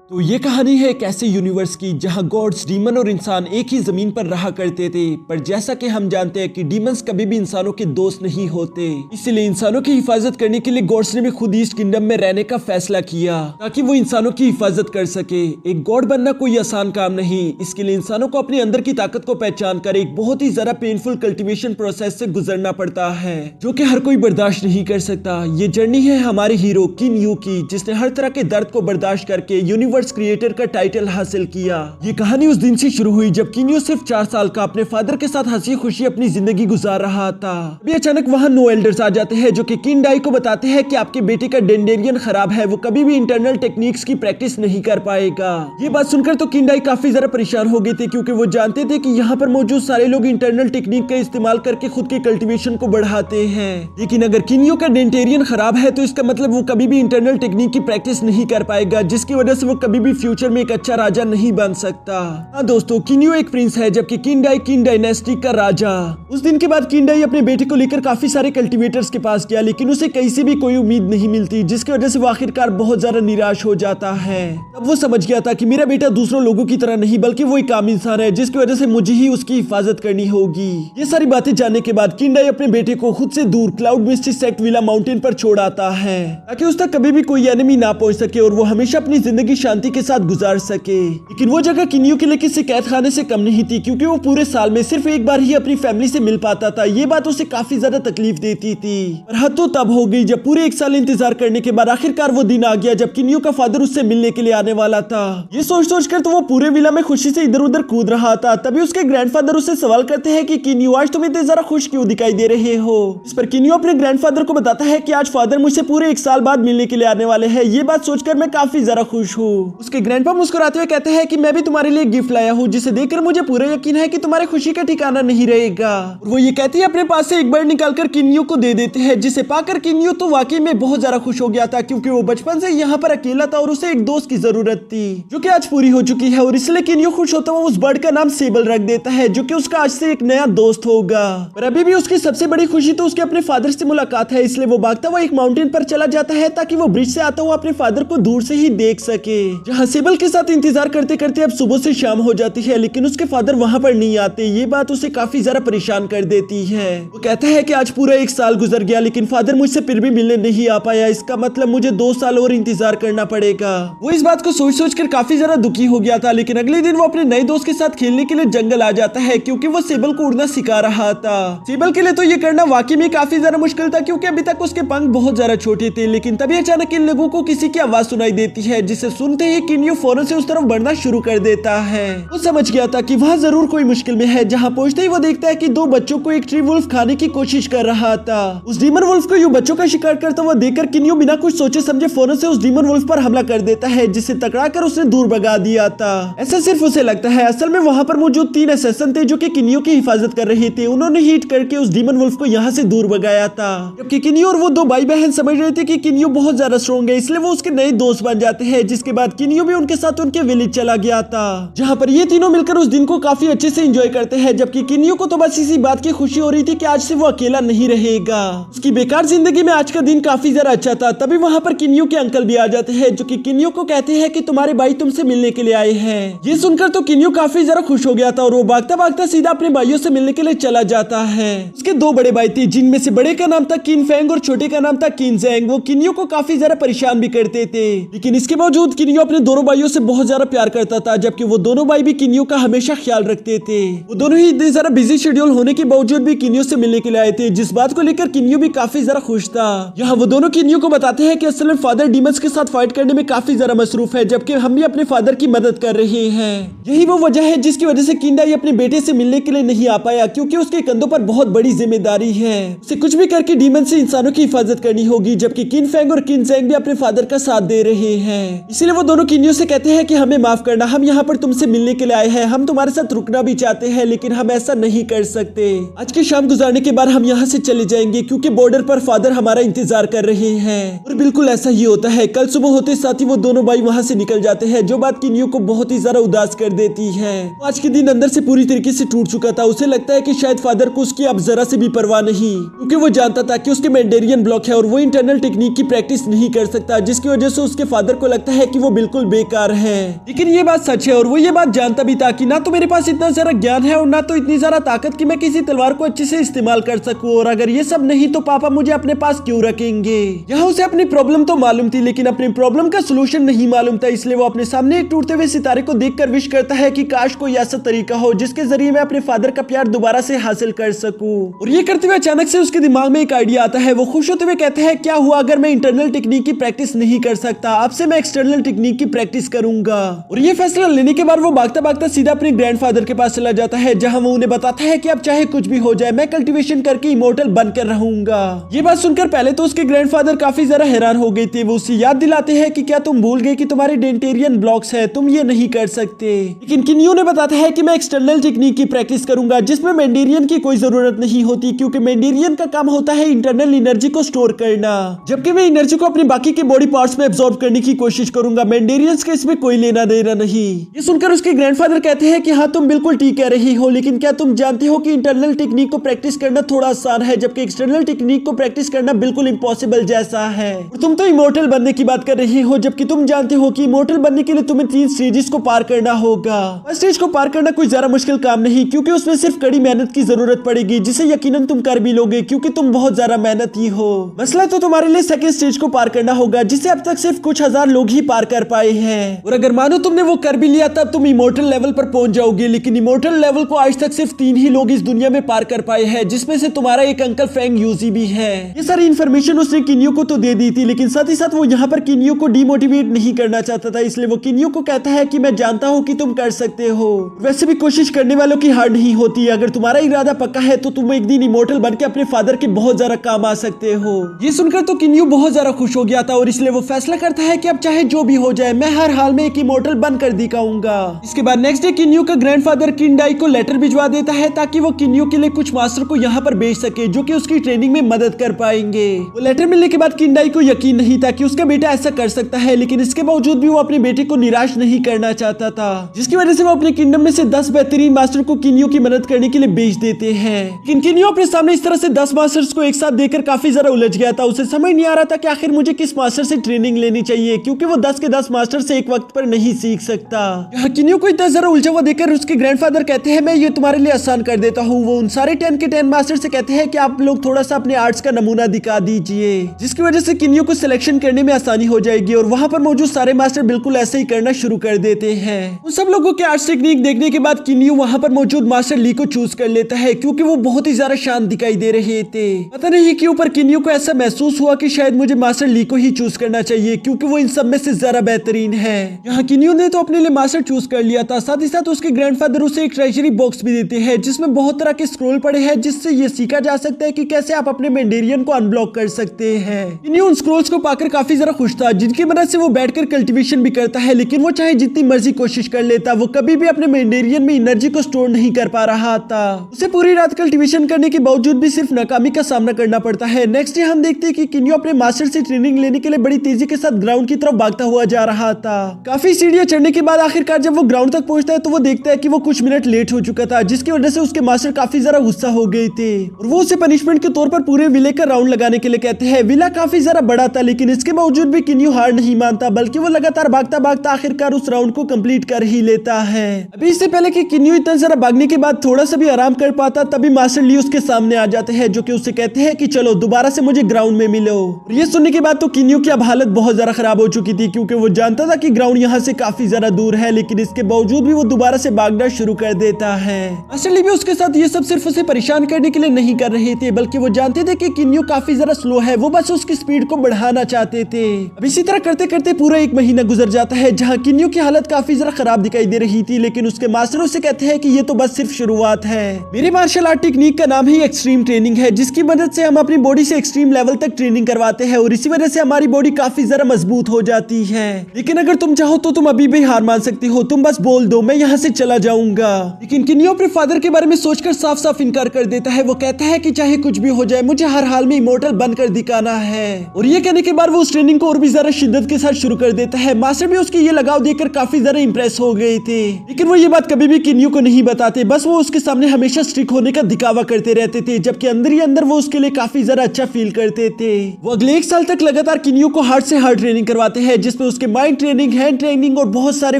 तो ये कहानी है एक ऐसे यूनिवर्स की जहां गॉड्स, डीमन और इंसान एक ही जमीन पर रहा करते थे। पर जैसा कि हम जानते हैं कि डीमंस कभी भी इंसानों के दोस्त नहीं होते, इसलिए इंसानों की हिफाजत करने के लिए गॉड्स ने भी खुद ईस्ट किंगडम में रहने का फैसला किया ताकि वो इंसानों की हिफाजत कर सके। एक गॉड बनना कोई आसान काम नहीं, इसके लिए इंसानों को अपने अंदर की ताकत को पहचान कर एक बहुत ही ज्यादा पेनफुल कल्टीवेशन प्रोसेस से गुजरना पड़ता है, जो कि हर कोई बर्दाश्त नहीं कर सकता। ये जर्नी है हमारे हीरो किन यू की, जिसने हर तरह के दर्द को बर्दाश्त करके यूनिवर्स क्रिएटर का टाइटल हासिल किया। ये कहानी उस दिन से शुरू हुई जब किन्यू सिर्फ 4 साल का अपने फादर के साथ हंसी खुशी अपनी जिंदगी गुजार रहा था। अभी अचानक वहाँ नो एल्डर्स आ जाते हैं जो कि किन डाई को बताते हैं कि आपके बेटे का डेंडेरियन खराब है, वो कभी भी इंटरनल टेक्निक्स की प्रैक्टिस नहीं कर पाएगा। ये बात सुनकर तो किन डाई काफी ज्यादा परेशान हो गए थे, क्योंकि वो जानते थे कि यहाँ पर मौजूद सारे लोग इंटरनल टेक्निक का इस्तेमाल करके खुद के कल्टीवेशन को बढ़ाते हैं। लेकिन अगर किन्यू का डेंटेरियन खराब है तो इसका मतलब वो कभी भी इंटरनल टेक्निक की प्रैक्टिस नहीं कर पाएगा, जिसकी वजह से वो कभी भी फ्यूचर में एक अच्छा राजा नहीं बन सकता। हाँ दोस्तों, किन्यू एक प्रिंस है जबकि किन डाई किन डायनेस्टी का राजा। उस दिन के बाद किन डाई अपने बेटे को लेकर काफी सारे कल्टीवेटर्स के पास गया, लेकिन उसे कहीं से भी कोई उम्मीद नहीं मिलती, जिसकी वजह से वो आखिरकार बहुत ज्यादा निराश हो जाता है। तब वो समझ गया था कि मेरा बेटा दूसरों लोगों की तरह नहीं बल्कि वो एक आम इंसान है, जिसकी वजह से मुझे ही उसकी हिफाजत करनी होगी। ये सारी बातें जानने के बाद किन डाई अपने बेटे को खुद से दूर क्लाउड मिस्टी सेक्ट विला माउंटेन पर छोड़ आता है, ताकि उस तक कभी भी कोई एनिमी ना पहुंच सके और वो हमेशा अपनी जिंदगी शांति के साथ गुजार सके। लेकिन वो जगह किन्यू के लिए किसी कैद खाने से कम नहीं थी, क्योंकि वो पूरे साल में सिर्फ एक बार ही अपनी फैमिली से मिल पाता था। ये बात उसे काफी ज्यादा तकलीफ देती थी। पर हद तो तब हो गई जब पूरे 1 साल इंतजार करने के बाद आखिरकार वो दिन आ गया जब किन्यू का फादर उससे मिलने के लिए आने वाला था। ये सोच कर तो वो पूरे विला में खुशी से इधर उधर कूद रहा था। तभी उसके ग्रैंडफादर उससे सवाल करते हैं कि किन्यू, आज तुम इतने जरा खुश क्यों दिखाई दे रहे हो। इस पर किन्यू अपने ग्रैंडफादर को बताता है कि आज फादर मुझसे पूरे 1 साल बाद मिलने के लिए आने वाले हैं। ये बात सोचकर मैं काफी ज्यादा खुश हूँ। उसके ग्रैंडपा मुस्कुराते हुए कहते हैं कि मैं भी तुम्हारे लिए गिफ्ट लाया हूँ, जिसे देखकर मुझे पूरा यकीन है कि तुम्हारी खुशी का ठिकाना नहीं रहेगा। और वो ये कहती है अपने पास से एक बर्ड निकालकर किन्यू को दे देते हैं, जिसे पाकर किन्यू तो वाकई में बहुत ज्यादा खुश हो गया था, क्योंकि वो बचपन से यहाँ पर अकेला था और उसे एक दोस्त की जरूरत थी, जो कि आज पूरी हो चुकी है। और इसलिए किन्यू खुश होता हुआ उस बर्ड का नाम सेबल रख देता है, जो कि उसका आज से एक नया दोस्त होगा। पर अभी भी उसकी सबसे बड़ी खुशी तो उसके अपने फादर से मुलाकात है, इसलिए वो भागता हुआ एक माउंटेन पर चला जाता है ताकि वो ब्रिज से आता हुआ अपने फादर को दूर से ही देख सके। जहाँ सेबल के साथ इंतजार करते करते अब सुबह से शाम हो जाती है, लेकिन उसके फादर वहां पर नहीं आते। ये बात उसे काफी ज्यादा परेशान कर देती है। वो कहता है कि आज पूरा 1 साल गुजर गया, लेकिन फादर मुझसे फिर भी मिलने नहीं आ पाया, इसका मतलब मुझे 2 साल और इंतजार करना पड़ेगा। वो इस बात को सोच कर काफी ज्यादा दुखी हो गया था। लेकिन अगले दिन वो अपने नए दोस्त के साथ खेलने के लिए जंगल आ जाता है, क्योंकि वो सेबल को उड़ना सिखा रहा था। सेबल के लिए तो ये करना वाकई में काफी ज्यादा मुश्किल था, क्योंकि अभी तक उसके पंख बहुत ज्यादा छोटे थे। लेकिन तभी अचानक इन लोगों को किसी की आवाज सुनाई देती है, जिसे सुनते ही किन्यू फौरन से उस तरफ बढ़ना शुरू कर देता है। वो समझ गया था कि वहाँ जरूर कोई मुश्किल में है। जहाँ पहुंचते ही वो देखता है कि 2 बच्चों को एक ट्री वुल्फ खाने की कोशिश कर रहा था। उस डीमन वुल्फ को यूं बच्चों का शिकार करता हुआ देखकर किन्यू बिना कुछ सोचे समझे फौरन से उस डीमन वुल्फ पर हमला कर देता है, जिसे टकराकर उसने दूर भगा दिया था। ऐसा सिर्फ उसे लगता है, असल में वहाँ पर मौजूद 3 असैसिन थे जो कि किन्यू की हिफाजत कर रहे थे। उन्होंने हिट करके उस डीमन वुल्फ को यहाँ से दूर भगाया था। जबकि किन्यू और वो 2 भाई बहन समझ रहे थे कि किन्यू बहुत ज्यादा स्ट्रॉन्ग है, इसलिए वो उसके नए दोस्त बन जाते हैं। जिसके बाद किन्यू भी उनके साथ उनके विलेज चला गया था, जहाँ पर ये तीनों मिलकर उस दिन को काफी अच्छे से एंजॉय करते हैं। जबकि किन्यू को तो बस इसी बात की खुशी हो रही थी कि आज से वो अकेला नहीं रहेगा। उसकी बेकार जिंदगी में आज का दिन काफी ज्यादा अच्छा था। तभी वहाँ पर किन्यू के अंकल भी आ जाते हैं, जो कि किन्यू को कहते हैं कि तुम्हारे भाई तुमसे मिलने के लिए आए हैं। ये सुनकर तो किन्यू काफी ज्यादा खुश हो गया था और वो भागता भागता सीधा अपने भाइयों से मिलने के लिए चला जाता है। उसके 2 बड़े भाई थे, जिनमें से बड़े का नाम था किन फेंग और छोटे का नाम था किन जेंग। वो किन्यू को काफी ज्यादा परेशान भी करते थे, लेकिन इसके बावजूद किन्यू अपने दोनों भाइयों से बहुत ज्यादा प्यार करता था। जबकि वो दोनों भाई भी किन्यू का हमेशा ख्याल रखते थे। वो दोनों ही इतने ज्यादा बिजी शेड्यूल होने के बावजूद भी किन्यू से मिलने के लिए आए थे, जिस बात को लेकर किन्यू भी काफी ज्यादा खुश था। यहाँ वो दोनों किन्यू को बताते हैं कि असल में फादर डीमंस के साथ फाइट करने में काफी ज्यादा मसरूफ है, जबकि हम भी अपने फादर की मदद कर रहे हैं। यही वो वजह है जिसकी वजह से किन डाई अपने बेटे से मिलने के लिए नहीं आ पाया, क्योंकि उसके कंधों पर बहुत बड़ी जिम्मेदारी है। उसे कुछ भी करके डीमन से इंसानों की हिफाजत करनी होगी। जबकि किन फेंग और किन जेंग भी अपने फादर का साथ दे रहे हैं। इसलिए वो दोनों किन्यू से कहते हैं कि हमें माफ करना, हम यहाँ पर तुमसे मिलने के लिए आए हैं। हम तुम्हारे साथ रुकना भी चाहते हैं, लेकिन हम ऐसा नहीं कर सकते। आज की शाम गुजारने के बाद हम यहाँ से चले जाएंगे, क्योंकि बॉर्डर पर फादर हमारा इंतजार कर रहे हैं। और बिल्कुल ऐसा ही होता है। कल सुबह होते साथ ही वो दोनों भाई वहाँ से निकल जाते हैं, जो बात किन्यू को बहुत ही ज्यादा उदास कर देती है। आज के दिन अंदर से पूरी तरीके से टूट चुका था। उसे लगता है कि शायद फादर को उसकी अब जरा से भी परवाह नहीं, क्योंकि वो जानता था कि उसके मेंडेरियन ब्लॉक है और वो इंटरनल टेक्निक की प्रैक्टिस नहीं कर सकता, जिसकी वजह से उसके फादर को लगता है कि वो बिल्कुल बेकार है। लेकिन ये बात सच है और वो ये बात जानता भी था कि ना तो मेरे पास इतना सारा ज्ञान है और ना तो इतनी सारा ताकत कि मैं किसी तलवार को अच्छे से इस्तेमाल कर सकूं, और अगर ये सब नहीं तो पापा मुझे अपने पास क्यों रखेंगे। यहाँ उसे अपनी प्रॉब्लम तो मालूम थी लेकिन अपनी प्रॉब्लम का सोल्यूशन नहीं मालूम था, इसलिए वो अपने सामने एक टूटते हुए सितारे को देखकर विश करता है कि काश कोई ऐसा तरीका हो जिसके जरिए मैं अपने फादर का प्यार दोबारा से हासिल कर सकूं। और ये करते हुए अचानक से उसके दिमाग में एक आइडिया आता है। वो खुश होते हुए कहते हैं, क्या हुआ अगर मैं इंटरनल टेक्निक की प्रैक्टिस नहीं कर सकता, अब से मैं एक्सटर्नल टेक्निक की प्रैक्टिस करूंगा। और ये फैसला लेने के बाद वो भागता भागता सीधा अपने ग्रैंडफादर के पास चला जाता है, जहां वो उन्हें बताता है कि अब चाहे कुछ भी हो जाए मैं कल्टीवेशन करके इमोर्टल बनकर रहूंगा। ये बात सुनकर पहले तो उसके ग्रैंडफादर काफी ज्यादा हैरान हो गए थे। वो उसे याद दिलाते हैं कि क्या तुम भूल गए कि तुम्हारे डेंटेरियन ब्लॉक्स है, तुम ये नहीं कर सकते। लेकिन किन्यू ने बताता है कि मैं एक्सटर्नल टेक्निक की प्रैक्टिस करूंगा जिसमें मेंडेरियन की कोई जरूरत नहीं होती, क्योंकि मेंडेरियन का काम होता है इंटरनल एनर्जी को स्टोर करना, जबकि मैं एनर्जी को अपने बाकी के बॉडी पार्ट्स में एब्जॉर्ब करने की कोशिश करूंगा। मेंडेरियंस के इसमें कोई लेना देना नहीं। ये सुनकर उसके ग्रैंडफादर कहते हैं कि हाँ तुम बिल्कुल ठीक कह रही हो, लेकिन क्या तुम जानते हो कि इंटरनल टेक्निक को प्रैक्टिस करना थोड़ा आसान है जबकि एक्सटर्नल टेक्निक को प्रैक्टिस करना बिल्कुल इम्पॉसिबल जैसा है। और तुम तो इमोर्टल बनने की बात कर रही हो, जबकि तुम जानते हो कि इमोर्टल बनने के लिए तुम्हें 3 स्टेजेस को पार करना होगा। फर्स्ट स्टेज को पार करना कोई ज्यादा मुश्किल काम नहीं, क्योंकि उसमें सिर्फ कड़ी मेहनत की जरूरत पड़ेगी, जिसे यकीनन तुम कर भी लोगे क्योंकि तुम बहुत ज्यादा मेहनती हो। मसला तो तुम्हारे लिए सेकंड स्टेज को पार करना होगा, जिसे अब तक सिर्फ कुछ हजार लोग ही पार कर पाए हैं। और अगर मानो तुमने वो कर भी लिया तब तुम इमोर्टल लेवल पर पहुंच जाओगे, लेकिन इमोर्टल लेवल को आज तक सिर्फ 3 ही लोग इस दुनिया में पार कर पाए हैं, जिसमें से तुम्हारा एक अंकल फैंग यूजी भी है। ये सारी इन्फॉर्मेशन उसने किन्यू को तो दे दी थी, लेकिन साथ ही साथ वो यहाँ पर किन्यू को डिमोटिवेट नहीं करना चाहता था, इसलिए वो किन्यू को कहता है कि मैं जानता हूँ कि तुम कर सकते हो, वैसे भी कोशिश करने वालों की हार नहीं होती। अगर तुम्हारा इरादा पक्का है तो तुम एक दिन इमोर्टल बन के अपने फादर के बहुत ज्यादा काम आ सकते हो। ये सुनकर तो किन्यू बहुत ज्यादा खुश हो गया था और इसलिए वो फैसला करता है कि अब चाहे जो भी हो जाए मैं हर हाल में एक इमोर्टल बनकर दिखाऊंगा। इसके बाद नेक्स्ट डे किन्यू का ग्रैंडफादर किंडाई को लेटर भिजवा देता है ताकि वो किन्यू के लिए कुछ मास्टर को यहाँ पर भेज सके जो कि उसकी ट्रेनिंग में मदद कर पाएंगे। वो लेटर मिलने के बाद किंडाई को यकीन नहीं था कि उसका बेटा ऐसा कर सकता है, लेकिन इसके बावजूद भी वो अपने बेटे को निराश नहीं करना चाहता था, जिसकी वजह से वो अपने किंगडम में से 10 बेहतरीन मास्टर को किन्यू की मदद करने के लिए भेज देते हैं। लेकिन किन्यू अपने सामने इस तरह से 10 मास्टर्स को एक साथ देकर काफी ज्यादा उलझ गया था। उसे समझ नहीं आ रहा था कि आखिर मुझे किस मास्टर से ट्रेनिंग लेनी चाहिए, क्योंकि वो 10 के 10 मास्टर से एक वक्त पर नहीं सीख सकता। यहाँ किन्यू को इतना जरा उलझा हुआ देखकर उसके ग्रैंडफादर कहते हैं, मैं ये तुम्हारे लिए आसान कर देता हूँ। वो उन सारे 10 के 10 मास्टर से कहते हैं कि आप लोग थोड़ा सा अपने आर्ट्स का नमूना दिखा दीजिए, जिसकी वजह से किन्यू को सिलेक्शन करने में आसानी हो जाएगी। और वहाँ पर मौजूद सारे मास्टर बिल्कुल ऐसे ही करना शुरू कर देते हैं। उन सब लोगों के आर्ट्स टेक्निक देखने के बाद किन्यू वहाँ पर मौजूद मास्टर ली को चूज कर लेता है, क्योंकि वो बहुत ही ज्यादा शांत दिखाई दे रहे थे। पता नहीं क्यों पर किन्यू को ऐसा महसूस हुआ कि शायद मुझे मास्टर ली को ही चूज करना चाहिए, क्योंकि वो इन सब में से ज्यादा बेहतरीन है। यहाँ किन्यू ने तो अपने लिए मास्टर चूज कर लिया था, साथ ही साथ उसके ग्रैंडफादर उसे एक ट्रेजरी बॉक्स भी देते हैं जिसमें बहुत तरह के स्क्रोल पड़े हैं, जिससे ये सीखा जा सकता है कि कैसे आप अपने मेंडेरियन को अनब्लॉक कर सकते हैं। किन्यू उन स्क्रोल्स को पाकर काफी ज्यादा खुश था, जिनकी मदद से वो बैठकर कल्टीवेशन भी करता है, लेकिन वो चाहे जितनी मर्जी कोशिश कर लेता वो कभी भी अपने मेंडेरियन में एनर्जी को स्टोर नहीं कर पा रहा था। उसे पूरी रात कल्टीवेशन करने के बावजूद भी सिर्फ नाकामी का सामना करना पड़ता है। नेक्स्ट डे हम देखते हैं कि किन्यू अपने मास्टर से ट्रेनिंग लेने के लिए बड़ी तेजी के साथ ग्राउंड की तरफ भागता हुआ जा रहा था। काफी सीढ़ियां चढ़ने के बाद आखिरकार जब वो ग्राउंड तक पहुंचता है तो वो देखता है कि वो कुछ मिनट लेट हो चुका था, जिसकी वजह से उसके मास्टर काफी ज्यादा गुस्सा हो गए थे और वो उसे पनिशमेंट के तौर पर पूरे विले का राउंड लगाने के लिए कहते हैं। विला काफी ज्यादा बड़ा था, लेकिन इसके बावजूद भी किन्यू हार नहीं मानता, बल्कि वो लगातार भागता भागता आखिरकार उस राउंड को कंप्लीट कर ही लेता है। अभी इससे पहले कि किन्यू इतना सारा भागने के बाद थोड़ा सा भी आराम कर पाता, तभी मास्टर ली उसके सामने आ जाते हैं, जो कि उससे कहते हैं कि चलो दोबारा से मुझे ग्राउंड में मिलो। और ये सुनने के बाद तो किन्यू की अब हालत बहुत ज्यादा खराब हो चुकी थी, क्योंकि वो जानता था कि ग्राउंड यहाँ से काफी ज्यादा दूर है, लेकिन इसके बावजूद भी वो दोबारा से भागना शुरू कर देता है। मास्टर ली भी उसके साथ ये सब सिर्फ उसे परेशान करने के लिए नहीं कर रहे थे, बल्कि वो जानते थे कि किन्यू काफी ज्यादा स्लो है, वो बस उसकी स्पीड को बढ़ाना चाहते थे। अब इसी तरह करते करते पूरा 1 महीना गुजर जाता है, जहाँ किन्यू की हालत काफी ज्यादा खराब दिखाई दे रही थी, लेकिन उसके मास्टर उसे कहते हैं कि ये तो बस सिर्फ शुरुआत है। मेरे मार्शल आर्ट टेक्निक का नाम ही एक्सट्रीम ट्रेनिंग है, जिसकी मदद से हम अपनी बॉडी से एक्सट्रीम लेवल तक ट्रेनिंग करवाते हैं और इसी वजह से हमारी बॉडी काफी ज्यादा मजबूत हो जाती है। लेकिन अगर तुम चाहो तो तुम अभी भी हार मान सकती हो, तुम बस बोल दो मैं यहाँ से चला जाऊंगा। लेकिन किन्यू अपने फादर के बारे में सोचकर साफ साफ इनकार कर देता है। वो कहता है कि चाहे कुछ भी हो जाए मुझे हर हाल में इमोर्टल बनकर दिखाना है। और ये कहने के बाद वो उस ट्रेनिंग को और भी ज्यादा शिद्दत के साथ शुरू कर देता है। मास्टर भी उसकी ये लगाव देखकर काफी ज्यादा इंप्रेस हो गए थे, लेकिन वो ये बात कभी भी किन्यू को नहीं बताते, बस वो उसके सामने हमेशा स्ट्रिक्ट होने का दिखावा करते रहते थे, जबकि अंदर ही अंदर वो उसके लिए काफी ज्यादा अच्छा फील करते थे। वो अगले 1 साल तक लगातार किन्यू को हार्ड से हार्ड ट्रेनिंग करवाते हैं, जिसमें उसके उसके माइंड ट्रेनिंग, हैंड ट्रेनिंग और बहुत सारे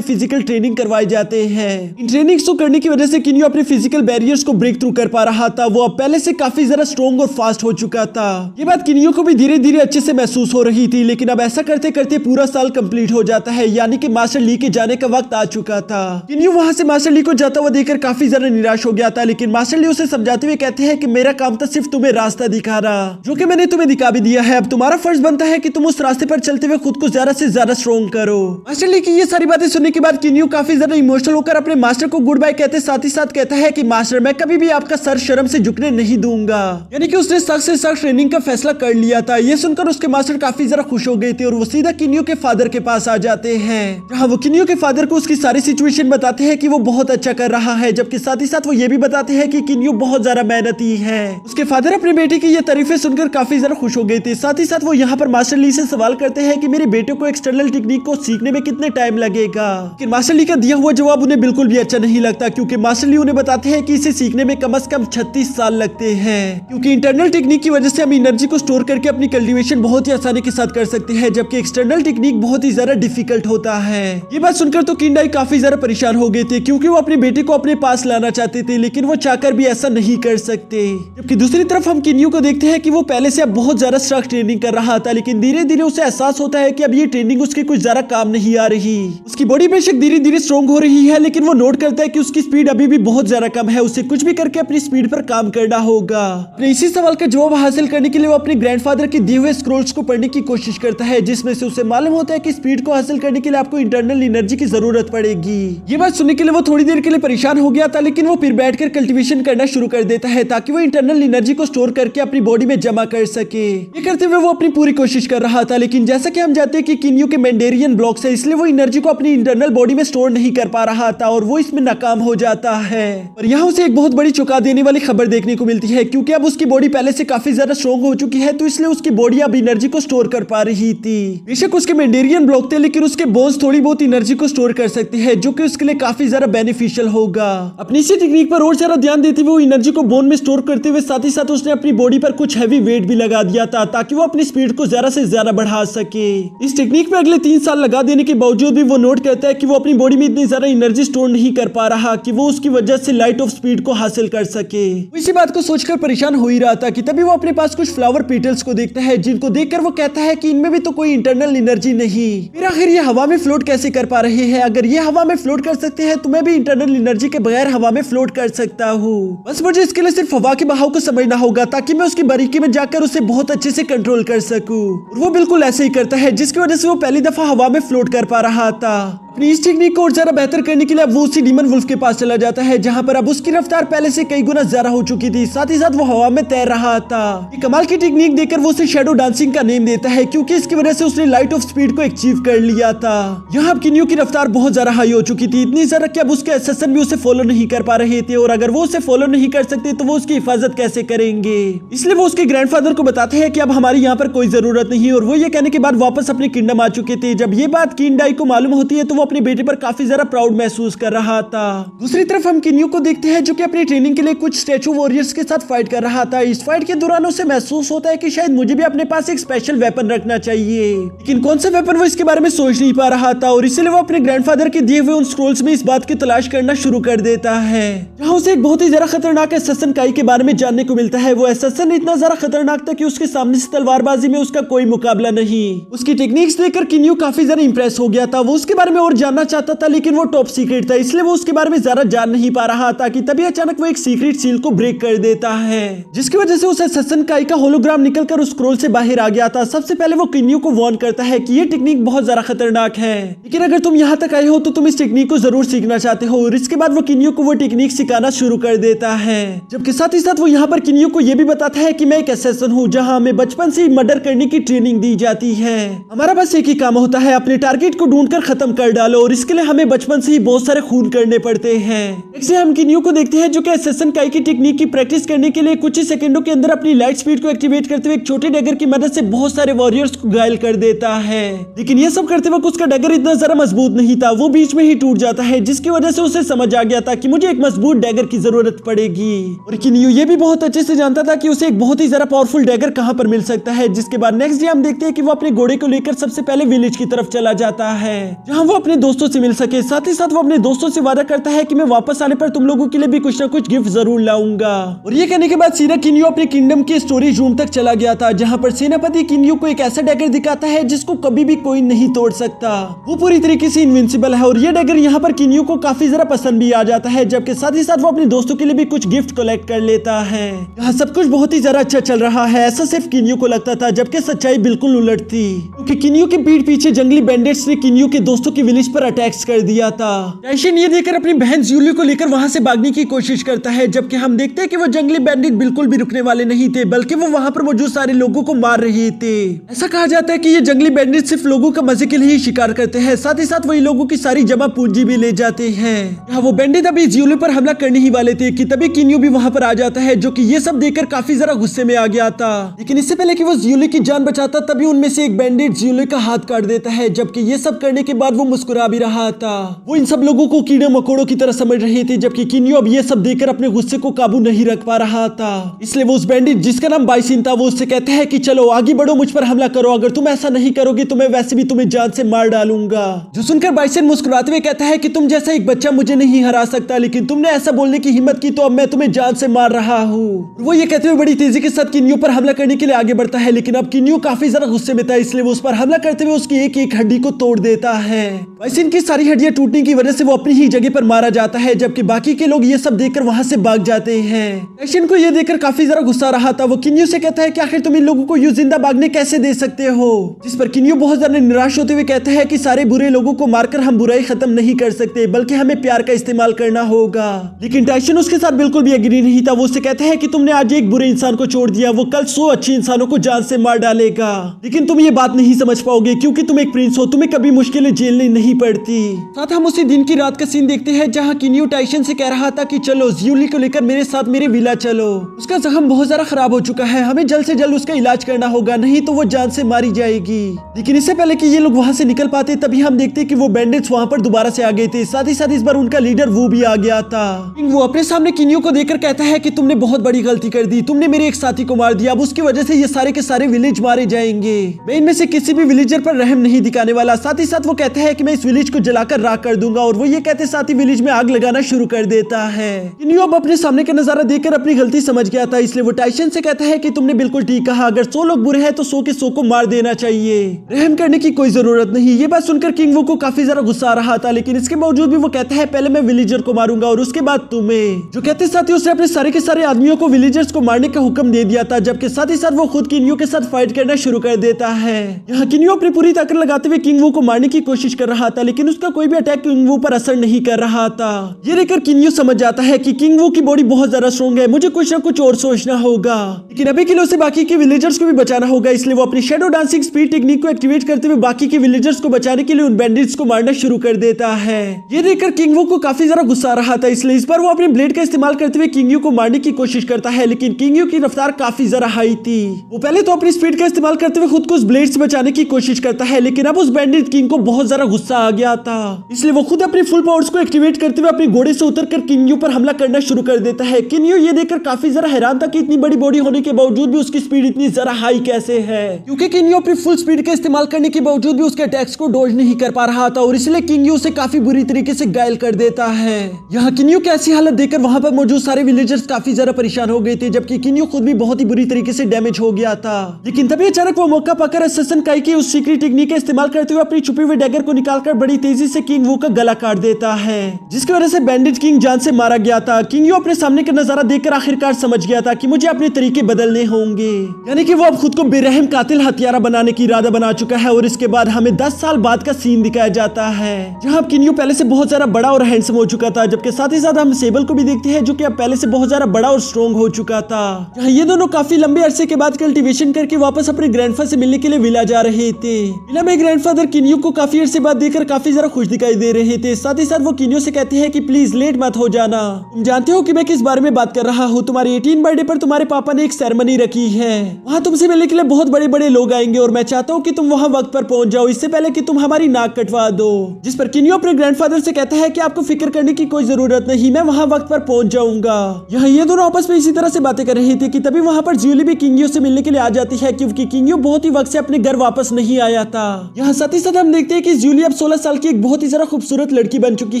फिजिकल ट्रेनिंग करवाए जाते हैं। इन ट्रेनिंग्स को करने की वजह से किन्यू अपने फिजिकल बैरियर्स को ब्रेक थ्रू कर पा रहा था। वो अब पहले से काफी ज्यादा स्ट्रॉन्ग और फास्ट हो चुका था। ये बात किन्यू को भी धीरे धीरे अच्छे से महसूस हो रही थी, लेकिन अब ऐसा करते करते पूरा साल कंप्लीट हो जाता है, यानी कि मास्टर ली के जाने का वक्त आ चुका था। किन्यू वहां से मास्टर ली को जाता हुआ देखकर काफी ज्यादा निराश हो गया था, लेकिन मास्टर ली उसे समझाते हुए कहते हैं कि मेरा काम था सिर्फ तुम्हें रास्ता दिखाना, जो कि मैंने तुम्हें दिखा भी दिया है। अब तुम्हारा फर्ज बनता है कि तुम उस रास्ते पर चलते हुए खुद को ज्यादा से ज्यादा स्ट्रॉन्ग करो। मास्टर ली की ये सारी बातें सुनने के बाद किन्यू काफी ज्यादा इमोशनल होकर अपने मास्टर को गुड बाय कहते साथ ही साथ कहता है कि मास्टर मैं कभी भी आपका सर शर्म से झुकने नहीं दूंगा। यानी कि उसने सख्त से सख्त ट्रेनिंग का फैसला कर लिया था। ये सुनकर उसके मास्टर काफी ज्यादा खुश हो गए थे और वो सीधा किन्यू के फादर के पास आ जाते हैं, जहां वो किन्यू के फादर को उसकी सारी सिचुएशन बताते हैं कि वो बहुत अच्छा कर रहा है, जबकि साथ ही साथ वो ये भी बताते हैं कि किन्यू बहुत ज्यादा मेहनती है। उसके फादर अपने बेटे की ये तारीफें सुनकर काफी ज्यादा खुश हो गए थे। साथ ही साथ वो यहाँ पर मास्टर ली से सवाल करते हैं कि मेरे बेटे को एक्सटर्नल टेक्निक को सीखने में कितने टाइम लगेगा। लेकिन मास्टर ली का दिया हुआ जवाब उन्हें बिल्कुल भी अच्छा नहीं लगता, क्योंकि मास्टर ली उन्हें बताते हैं कि इसे सीखने में कम से कम 36 साल लगते हैं, क्योंकि इंटरनल टेक्निक की वजह से हम एनर्जी को स्टोर करके अपनी कल्टीवेशन बहुत ही आसानी के साथ कर सकते हैं, जबकि एक्सटर्नल टेक्निक बहुत ही ज्यादा डिफिकल्ट होता है। ये बात सुनकर तो किंडाई काफी ज्यादा परेशान हो गए थे, क्योंकि वो अपने बेटे को अपने पास लाना चाहते थे, लेकिन वो चाहकर भी ऐसा नहीं कर सकते। जबकि दूसरी तरफ हम किन्यू को देखते हैं कि वो पहले से अब बहुत ज्यादा सख्त ट्रेनिंग कर रहा था, लेकिन धीरे धीरे उसे एहसास होता है कि अब ये ट्रेनिंग उसके कुछ ज्यादा काम नहीं आ रही। उसकी बॉडी बेशक धीरे धीरे स्ट्रॉन्ग हो रही है, लेकिन वो नोट करता है कि उसकी स्पीड अभी भी बहुत ज्यादा कम है। उसे कुछ भी करके अपनी स्पीड पर काम करना होगा। अपने इसी सवाल का जवाब हासिल करने के लिए वो अपने ग्रैंडफादर के दिए हुए स्क्रोल्स को पढ़ने की कोशिश करता है, जिसमें से उसे मालूम होता है कि स्पीड को हासिल करने के लिए आपको इंटरनल एनर्जी की जरूरत पड़ेगी। ये बात सुनने के लिए वो थोड़ी देर के लिए परेशान हो गया था, लेकिन वो फिर बैठकर कल्टीवेशन करना शुरू कर देता है, ताकि वो इंटरनल एनर्जी को स्टोर करके अपनी बॉडी में जमा कर सके। ये करते हुए वो अपनी पूरी कोशिश कर रहा था, लेकिन जैसा कि हम जानते हैं कि किन्यू के मेंडेरियन ब्लॉक्स है, इसलिए वो एनर्जी को अपनी इंटरनल बॉडी में स्टोर नहीं कर पा रहा था और वो इसमें नाकाम हो जाता है। और यहाँ उसे एक बहुत बड़ी चौंका देने वाली खबर देखने को मिलती है, क्योंकि अब उसकी बॉडी पहले से काफी ज्यादा स्ट्रॉन्ग हो चुकी है, तो इसलिए उसकी बॉडी अब एनर्जी को स्टोर कर पा रही थी। बेशक उसके मेंडेरियन ब्लॉक थे, लेकिन उसके बोन्स थोड़ी बहुत एनर्जी को स्टोर कर सकती है, जो कि उसके लिए काफी ज्यादा बेनिफिशियल होगा। अपनी इसी टेक्निक पर और ज्यादा ध्यान देते हुए वो एनर्जी को बोन में स्टोर करते हुए साथ ही साथ उसने अपनी बॉडी पर कुछ हैवी वेट भी लगा दिया था, ताकि वो अपनी स्पीड को ज्यादा से ज्यादा बढ़ा सके। इस टेक्निक में अगले 3 साल लगा देने के बावजूद भी वो नोट करता है कि वो अपनी बॉडी में इतनी ज्यादा एनर्जी स्टोर नहीं कर पा रहा कि वो उसकी वजह से लाइट ऑफ स्पीड को हासिल कर सके। इसी बात को सोचकर परेशान हो ही रहा था कि तभी वो अपने पास कुछ फ्लावर पेटल्स को देखता है, जिनको देखकर वो कहता है कि इनमें भी तो कोई इंटरनल एनर्जी नहीं, फिर आखिर ये हवा में फ्लोट कैसे कर पा रहे हैं? अगर ये हवा में फ्लोट कर सकते हैं तो मैं भी इंटरनल एनर्जी के बगैर हवा में फ्लोट कर सकता हूँ। बस मुझे इसके लिए सिर्फ हवा के बहाव को समझना होगा, ताकि मैं उसकी बारीकी में जाकर उसे बहुत अच्छे से कंट्रोल कर सकूं। और वो बिल्कुल ऐसे ही करता है, जिसकी वजह से वो पहली दफा हवा में फ्लोट कर पा रहा था। अपनी इस टेक्निक को और ज्यादा बेहतर करने के लिए अब वो उसी डीमन वुल्फ के पास चला जाता है, जहां पर अब उसकी रफ्तार पहले से कई गुना ज्यादा हो चुकी थी। साथ ही साथ वो हवा में तैर रहा था। ये कमाल की टेक्निक देखकर वो उसे शैडो डांसिंग का नेम देता है, क्योंकि इसकी वजह से उसने लाइट ऑफ स्पीड को अचीव कर लिया था। यहाँ अब किन्यू की रफ्तार बहुत ज्यादा हाई हो चुकी थी, इतनी ज्यादा कि अब उसके असिस्टेंट भी उसे फॉलो नहीं कर पा रहे थे, और अगर वो उसे फॉलो नहीं कर सकते तो वो उसकी हिफाजत कैसे करेंगे? इसलिए वो उसके ग्रैंडफादर को बताते हैं कि अब हमारी यहाँ पर कोई जरूरत नहीं, और वो ये कहने के बाद वापस अपने किंगडम आ चुके थे। जब ये बात किंडाई को मालूम होती है तो वो अपने बेटे पर काफी ज्यादा प्राउड महसूस कर रहा था। दूसरी तरफ हम किन्यू को देखते हैं, जो कि अपनी ट्रेनिंग के लिए कुछ स्टैचू वॉरियर्स के साथ फाइट कर रहा था। इस फाइट के दौरान उसे महसूस होता है कि शायद मुझे भी अपने पास एक स्पेशल वेपन रखना चाहिए, लेकिन कौन सा वेपन वो इसके बारे में सोच नहीं पा रहा था, और इसलिए वो अपने ग्रैंडफादर के दिए हुए उन स्क्रोल्स में इस बात की तलाश करना शुरू कर देता है, जहां उसे एक बहुत ही ज्यादा खतरनाक अससन काई के बारे में जानने को मिलता है। वो अससन इतना ज्यादा खतरनाक था कि उसके सामने से तलवारबाजी में उसका कोई मुकाबला नहीं। उसकी टेक्निक्स देखकर किन्यू काफी ज्यादा इंप्रेस हो गया था। वो उसके बारे में और जानना चाहता था, लेकिन वो टॉप सीक्रेट था, इसलिए वो उसके बारे में ज्यादा जान नहीं पा रहा था कि तभी अचानक वो एक सीक्रेट सील को ब्रेक कर देता है, जिसकी वजह से उस अससन काई का होलोग्राम निकलकर उस स्क्रोल से बाहर आ गया था। सबसे पहले वो किन्यू को वार्न करता है कि ये टेक्निक बहुत ज्यादा खतरनाक है, लेकिन अगर तुम यहाँ तक आए हो तो तुम इस टेक्निक को जरूर सीखना चाहते हो। और इसके बाद वो किन्यू को वो टेक्निक सिखाना शुरू कर देता है, जबकि साथ ही साथ वो यहाँ पर किन्यू को ये भी बताता है कि मैं एक असैसिन हूँ, जहाँ हमें बचपन से ही मर्डर करने की ट्रेनिंग दी जाती है। हमारा बस एक ही काम होता है, अपने टारगेट को ढूंढकर खत्म कर डालो, और इसके लिए हमें बचपन से ही बहुत सारे खून करने पड़ते हैं। इससे हम किन्यू को देखते हैं, जो कि असैसिन काई की टेक्निक की प्रैक्टिस करने के लिए कुछ ही सेकंडों के अंदर अपनी लाइट स्पीड को एक्टिवेट करते हुए एक छोटे डैगर की मदद से बहुत सारे वॉरियर्स को घायल कर देता है। लेकिन ये सब करते वक्त उसका डैगर इतना ज्यादा मजबूत नहीं था, वो बीच में ही टूट जाता है, जिसकी वजह से उसे समझ आ गया था कि मुझे एक मजबूत डैगर की जरूरत पड़ेगी। और किन्यू ये भी बहुत अच्छे से जानता था कि उसे एक बहुत ही ज्यादा पावरफुल डैगर कहां पर मिल सकता है। जिसके बाद नेक्स्ट डे हम देखते हैं कि वो अपने घोड़े को लेकर सबसे पहले विलेज बीच की तरफ चला जाता है जहाँ वो अपने दोस्तों से मिल सके। साथ ही साथ वो अपने दोस्तों से वादा करता है कि मैं वापस आने पर तुम लोगों के लिए भी कुछ ना कुछ गिफ्ट जरूर लाऊंगा। और ये कहने के बाद सीधा किन्यू अपने किंगडम के स्टोरेज रूम तक चला गया था जहाँ पर सेनापति किन्यू को एक ऐसा डैगर दिखाता है जिसको कभी भी कोई नहीं तोड़ सकता। वो पूरी तरीके से इनविंसिबल है और ये डैगर यहाँ पर किन्यू को काफी जरा पसंद भी आ जाता है, जबकि साथ ही साथ वो अपने दोस्तों के लिए भी कुछ गिफ्ट कलेक्ट कर लेता है। यहाँ सब कुछ बहुत ही ज्यादा अच्छा चल रहा है, ऐसा सिर्फ किन्यू को लगता था, जबकि सच्चाई बिल्कुल उलट थी क्योंकि किन्यू के पीठ पीछे जंगली बैंडिट्स ने किन्यू के दोस्तों के विलेज पर अटैक्स कर दिया था। टाइशन ये देखकर अपनी बहन ज्यूली को लेकर वहां से भागने की कोशिश करता है, जबकि हम देखते हैं कि वो जंगली बैंडिट बिल्कुल भी रुकने वाले नहीं थे, बल्कि वो वहां पर मौजूद सारे लोगों को मार रहे थे। ऐसा कहा जाता है कि ये जंगली बैंडिट सिर्फ लोगों का मजे के लिए ही शिकार करते हैं, साथ ही साथ वही लोगों की सारी जमा पूंजी भी ले जाते हैं। यहाँ वो बैंडिट अभी ज्यूली पर हमला करने ही वाले थे कि तभी किन्यू भी वहां पर आ जाता है, जो कि ये सब देखकर काफी जरा गुस्से में आ गया था। लेकिन इससे पहले कि वो ज्यूली की जान बचाता तभी उनमें से एक बैंडिट ज्यूली का हाथ काट देता है, जबकि ये सब करने के बाद वो मुस्कुरा भी रहा था। वो इन सब लोगों को कीड़े मकोड़ों की तरह समझ रहे थे, जबकि किन्यू अब ये सब देखकर अपने गुस्से को काबू नहीं रख पा रहा था। इसलिए वो उस बैंडिट जिसका नाम बाइसिन था वो उससे कहता है कि चलो आगे बढ़ो, मुझ पर हमला करो, अगर तुम ऐसा नहीं करोगे तो मैं वैसे भी तुम्हें जान से मार डालूंगा। जो सुनकर बाइसिन मुस्कुराते हुए कहता है कि तुम जैसा एक बच्चा मुझे नहीं हरा सकता, लेकिन तुमने ऐसा बोलने की हिम्मत की तो अब मैं तुम्हें जान से मार रहा हूँ। वो ये कहते हुए बड़ी तेजी के साथ किन्यू पर हमला करने के लिए आगे बढ़ता है, लेकिन अब किन्यू काफी ज्यादा गुस्से में था, इसलिए वो उस पर हमला करते हुए उसकी एक एक हड्डी को तोड़ देता है। बाइसिन की सारी हड्डियां टूटने की वजह से वो अपनी ही जगह पर मारा जाता है, जबकि बाकी के लोग ये सब देखकर वहां से भाग जाते हैं। टाइशन को ये देखकर काफी ज्यादा गुस्सा रहा था। वो किन्यू से कहता है कि आखिर तुम इन लोगों को यूं जिंदा भागने कैसे दे सकते हो, जिस पर किन्यू बहुत ज्यादा निराश होते हुए कहता है कि सारे बुरे लोगों को मारकर हम बुराई खत्म नहीं कर सकते, बल्कि हमें प्यार का इस्तेमाल करना होगा। लेकिन टाइशन उसके साथ बिल्कुल भी एग्री नहीं था। वो उससे कहता है कि तुमने आज एक बुरे इंसान को छोड़ दिया, वो कल 100 अच्छे इंसानों को जान से मार डालेगा, लेकिन तुम ये बात नहीं समझ पाओगे क्योंकि तुम एक प्रिंस हो, तुम्हें कभी मुश्किलें झेलनी नहीं पड़ती। साथ हम उसी दिन की रात का सीन देखते हैं जहाँ किन्यू टाइशन से कह रहा था कि चलो ज्यूली को लेकर मेरे साथ मेरे विला चलो, उसका जख्म बहुत ज्यादा खराब हो चुका है, हमें जल्द से जल्द उसका इलाज करना होगा, नहीं तो वो जान से मारी जाएगी। लेकिन इससे पहले कि ये लोग वहां से निकल पाते तभी हम देखते कि वो बैंडिट्स वहां पर दोबारा से आ गए थे। साथ ही साथ इस बार उनका लीडर वो भी आ गया था। वो अपने सामने किन्यू को देखकर कहता है कि तुमने बहुत बड़ी गलती कर दी, तुमने मेरे एक साथी को मार दिया, अब उसकी वजह से ये सारे के सारे विलेज मारे जाएंगे। मैं इनमें से किसी भी विलेजर पर रहम नहीं दिखाने वाला। साथ ही साथ वो कहता है कि मैं इस विलेज को जलाकर राख कर दूंगा, और वो ये कहते साथ ही विलेज में आग लगाना शुरू कर देता है। किन्यू अब अपने सामने का नजारा देखकर अपनी गलती समझ गया था, इसलिए वो टाइशन से कहता है कि तुमने बिल्कुल ठीक कहा, अगर 100 लोग बुरे हैं तो 100 के 100 को मार देना चाहिए, रहम करने की कोई जरूरत नहीं। ये बात सुनकर किंग वो को काफी ज्यादा गुस्सा आ रहा था, लेकिन इसके बावजूद भी वो कहता है पहले मैं विलेजर को मारूंगा और उसके बाद तुम्हें। जो कहते साथ ही उसने अपने सारे के सारे आदमियों को विलेजर्स को मारने का हुक्म दे दिया था, जबकि साथ ही साथ वो खुद किन्यू के साथ फाइट करना शुरू कर देता है। यहाँ किन्यू अपनी पूरी ताकत लगाते हुए किंग वो को मारने की कोशिश कर रहा था, लेकिन उसका कोई भी अटैक किंग वो पर असर नहीं कर रहा था। ये देखकर किन्यू समझ जाता है कि किंग वो की बॉडी बहुत ज्यादा स्ट्रॉन्ग है, मुझे कुछ ना कुछ और सोचना होगा। लेकिन अभी के लिए उसे बाकी के विलेजर्स को भी बचाना होगा, इसलिए वो अपनी शैडो डांसिंग स्पीड टेक्निक को एक्टिवेट करते हुए बाकी के विलेजर्स को बचाने के लिए उन बैंडिट्स को मारना शुरू कर देता है। ये देखकर किंग वो को काफी ज्यादा गुस्सा आ रहा था, इसलिए इस बार वो अपने ब्लेड का इस्तेमाल करते हुए किंग यू को मारने की कोशिश करता है, लेकिन किंग यू की रफ्तार काफी ज्यादा हाई थी। वो पहले तो अपनी स्पीड का इस्तेमाल करते हुए खुद को उस ब्लेड से बचाने की कोशिश करता है, लेकिन अब उस बैंडिट किंग को बहुत ज्यादा गुस्सा आ गया था, इसलिए वो खुद अपनी फुल पावर्स को एक्टिवेट करते हुए अपने घोड़े से उतरकर किंग यू पर हमला करना शुरू कर देता है। किंग यू ये देखकर काफी ज्यादा हैरान था कि इतनी बड़ी बॉडी होने के बावजूद भी उसकी स्पीड इतनी ज्यादा हाई कैसे है, क्योंकि किंग यू अपनी फुल स्पीड का इस्तेमाल करने के बावजूद भी उसके अटैक्स को डॉज नहीं कर पा रहा था, और इसलिए किंग यू उसे काफी बुरी तरीके से घायल कर देता है। यहाँ किंग यू की ऐसी हालत देखकर वहां पर मौजूद सारे विलेजर्स काफी ज्यादा परेशान हो गए थे, जबकि किंग यू खुद भी बहुत ही बुरी तरीके से डैमेज हो गया था। लेकिन तभी अचानक वो मौका पाकर अससन काई की उस सीक्रेट टेक्निक का इस्तेमाल करते हुए अपनी छुपी हुई डैगर को निकालकर बड़ी तेजी से किंग वू का गला काट देता है, जिसकी वजह से बैंडिट किंग जान से मारा गया था। किंग यू अपने सामने का नजारा देखकर आखिरकार समझ गया था कि मुझे अपने तरीके बदलने होंगे, यानी कि वो अब खुद को बेरहम कातिल हत्यारा बनाने की इरादा बना चुका है। और इसके बाद हमें 10 साल बाद का सीन दिखाया जाता है, जहाँ किंग यू पहले से बहुत ज्यादा बड़ा और हैंडसम हो चुका था, जबकि साथ ही साथ हम सेबल को भी देखते हैं जो कि अब पहले से बहुत ज्यादा बड़ा और स्ट्रॉन्ग हो चुका था। जहाँ ये दोनों काफी लंबे अरसे के बाद कल्टीवेशन करके वापस अपने ग्रैंडफादर से मिलने के लिए विला जा रहे थे। विला में ग्रैंडफादर किंग यू को काफी अरसे बाद देखकर काफी ज्यादा खुश दिखाई दे रहे थे। साथ ही साथ वो किंग यू से कहते हैं कि प्लीज लेट मत हो जाना, तुम जानते हो कि मैं किस बारे में बात कर रहा हूँ, तुम्हारे 18 बर्थडे पर तुम्हारे पापा ने एक सेरेमनी रखी है, वहाँ तुमसे मिलने के लिए बहुत बड़े बड़े लोग आएंगे और मैं चाहता हूँ कि तुम वहाँ वक्त पर पहुंच जाओ, इससे पहले कि तुम हमारी नाक कटवा दो। जिस पर किंग यू अपने ग्रैंडफादर से कहता है कि आपको फिक्र करने की कोई जरूरत नहीं, मैं वहाँ वक्त पर पहुंच जाऊंगा। यहाँ ये दोनों आपस में इसी तरह से बातें कर रहे थे कि तभी वहाँ पर ज्यूली भी किंग यू से मिलने के लिए आ जाती है, क्योंकि किंग यू बहुत ही वक्त से अपने घर वापस नहीं आया था। यहाँ साथ ही साथ हम देखते हैं कि जूली अब 16 साल की एक बहुत ही ज्यादा खूबसूरत लड़की बन चुकी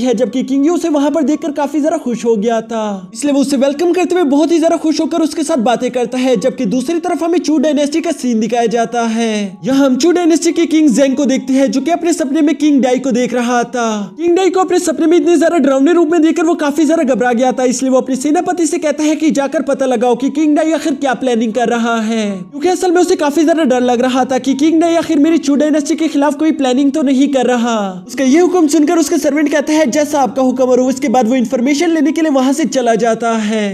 है, जबकि किंग उसे वहां पर देखकर काफी ज्यादा खुश हो गया था, इसलिए वो उसे वेलकम करते हुए बहुत ही ज्यादा खुश होकर उसके साथ बातें करता है। जबकि दूसरी तरफ हमें चू डायनेस्टी का सीन दिखाया जाता है। यहाँ हम चू डायनेस्टी के किंग जेंग को देखते हैं, जो कि अपने सपने में किंग डाई को देख रहा था। किंग डाई को अपने सपने में इतने ज्यादा डरावने रूप में देखकर वो काफी ज्यादा घबरा गया था, इसलिए वो अपने सेनापति से कहता है कि जाकर पता लगाओ कि किंग डाई आखिर क्या प्लानिंग कर रहा है, क्योंकि असल में उसे काफी ज्यादा डर लग रहा था कि किंग डाई आखिर मेरी चू डायनेस्टी के खिलाफ कोई प्लानिंग तो नहीं कर रहा। उसका ये हुक्म सुनकर उसका सर्वेंट कहता है जैसा आपका हुक्म, और उसके बाद वो इन्फॉर्मेशन लेने के लिए वहां से चला जाता है।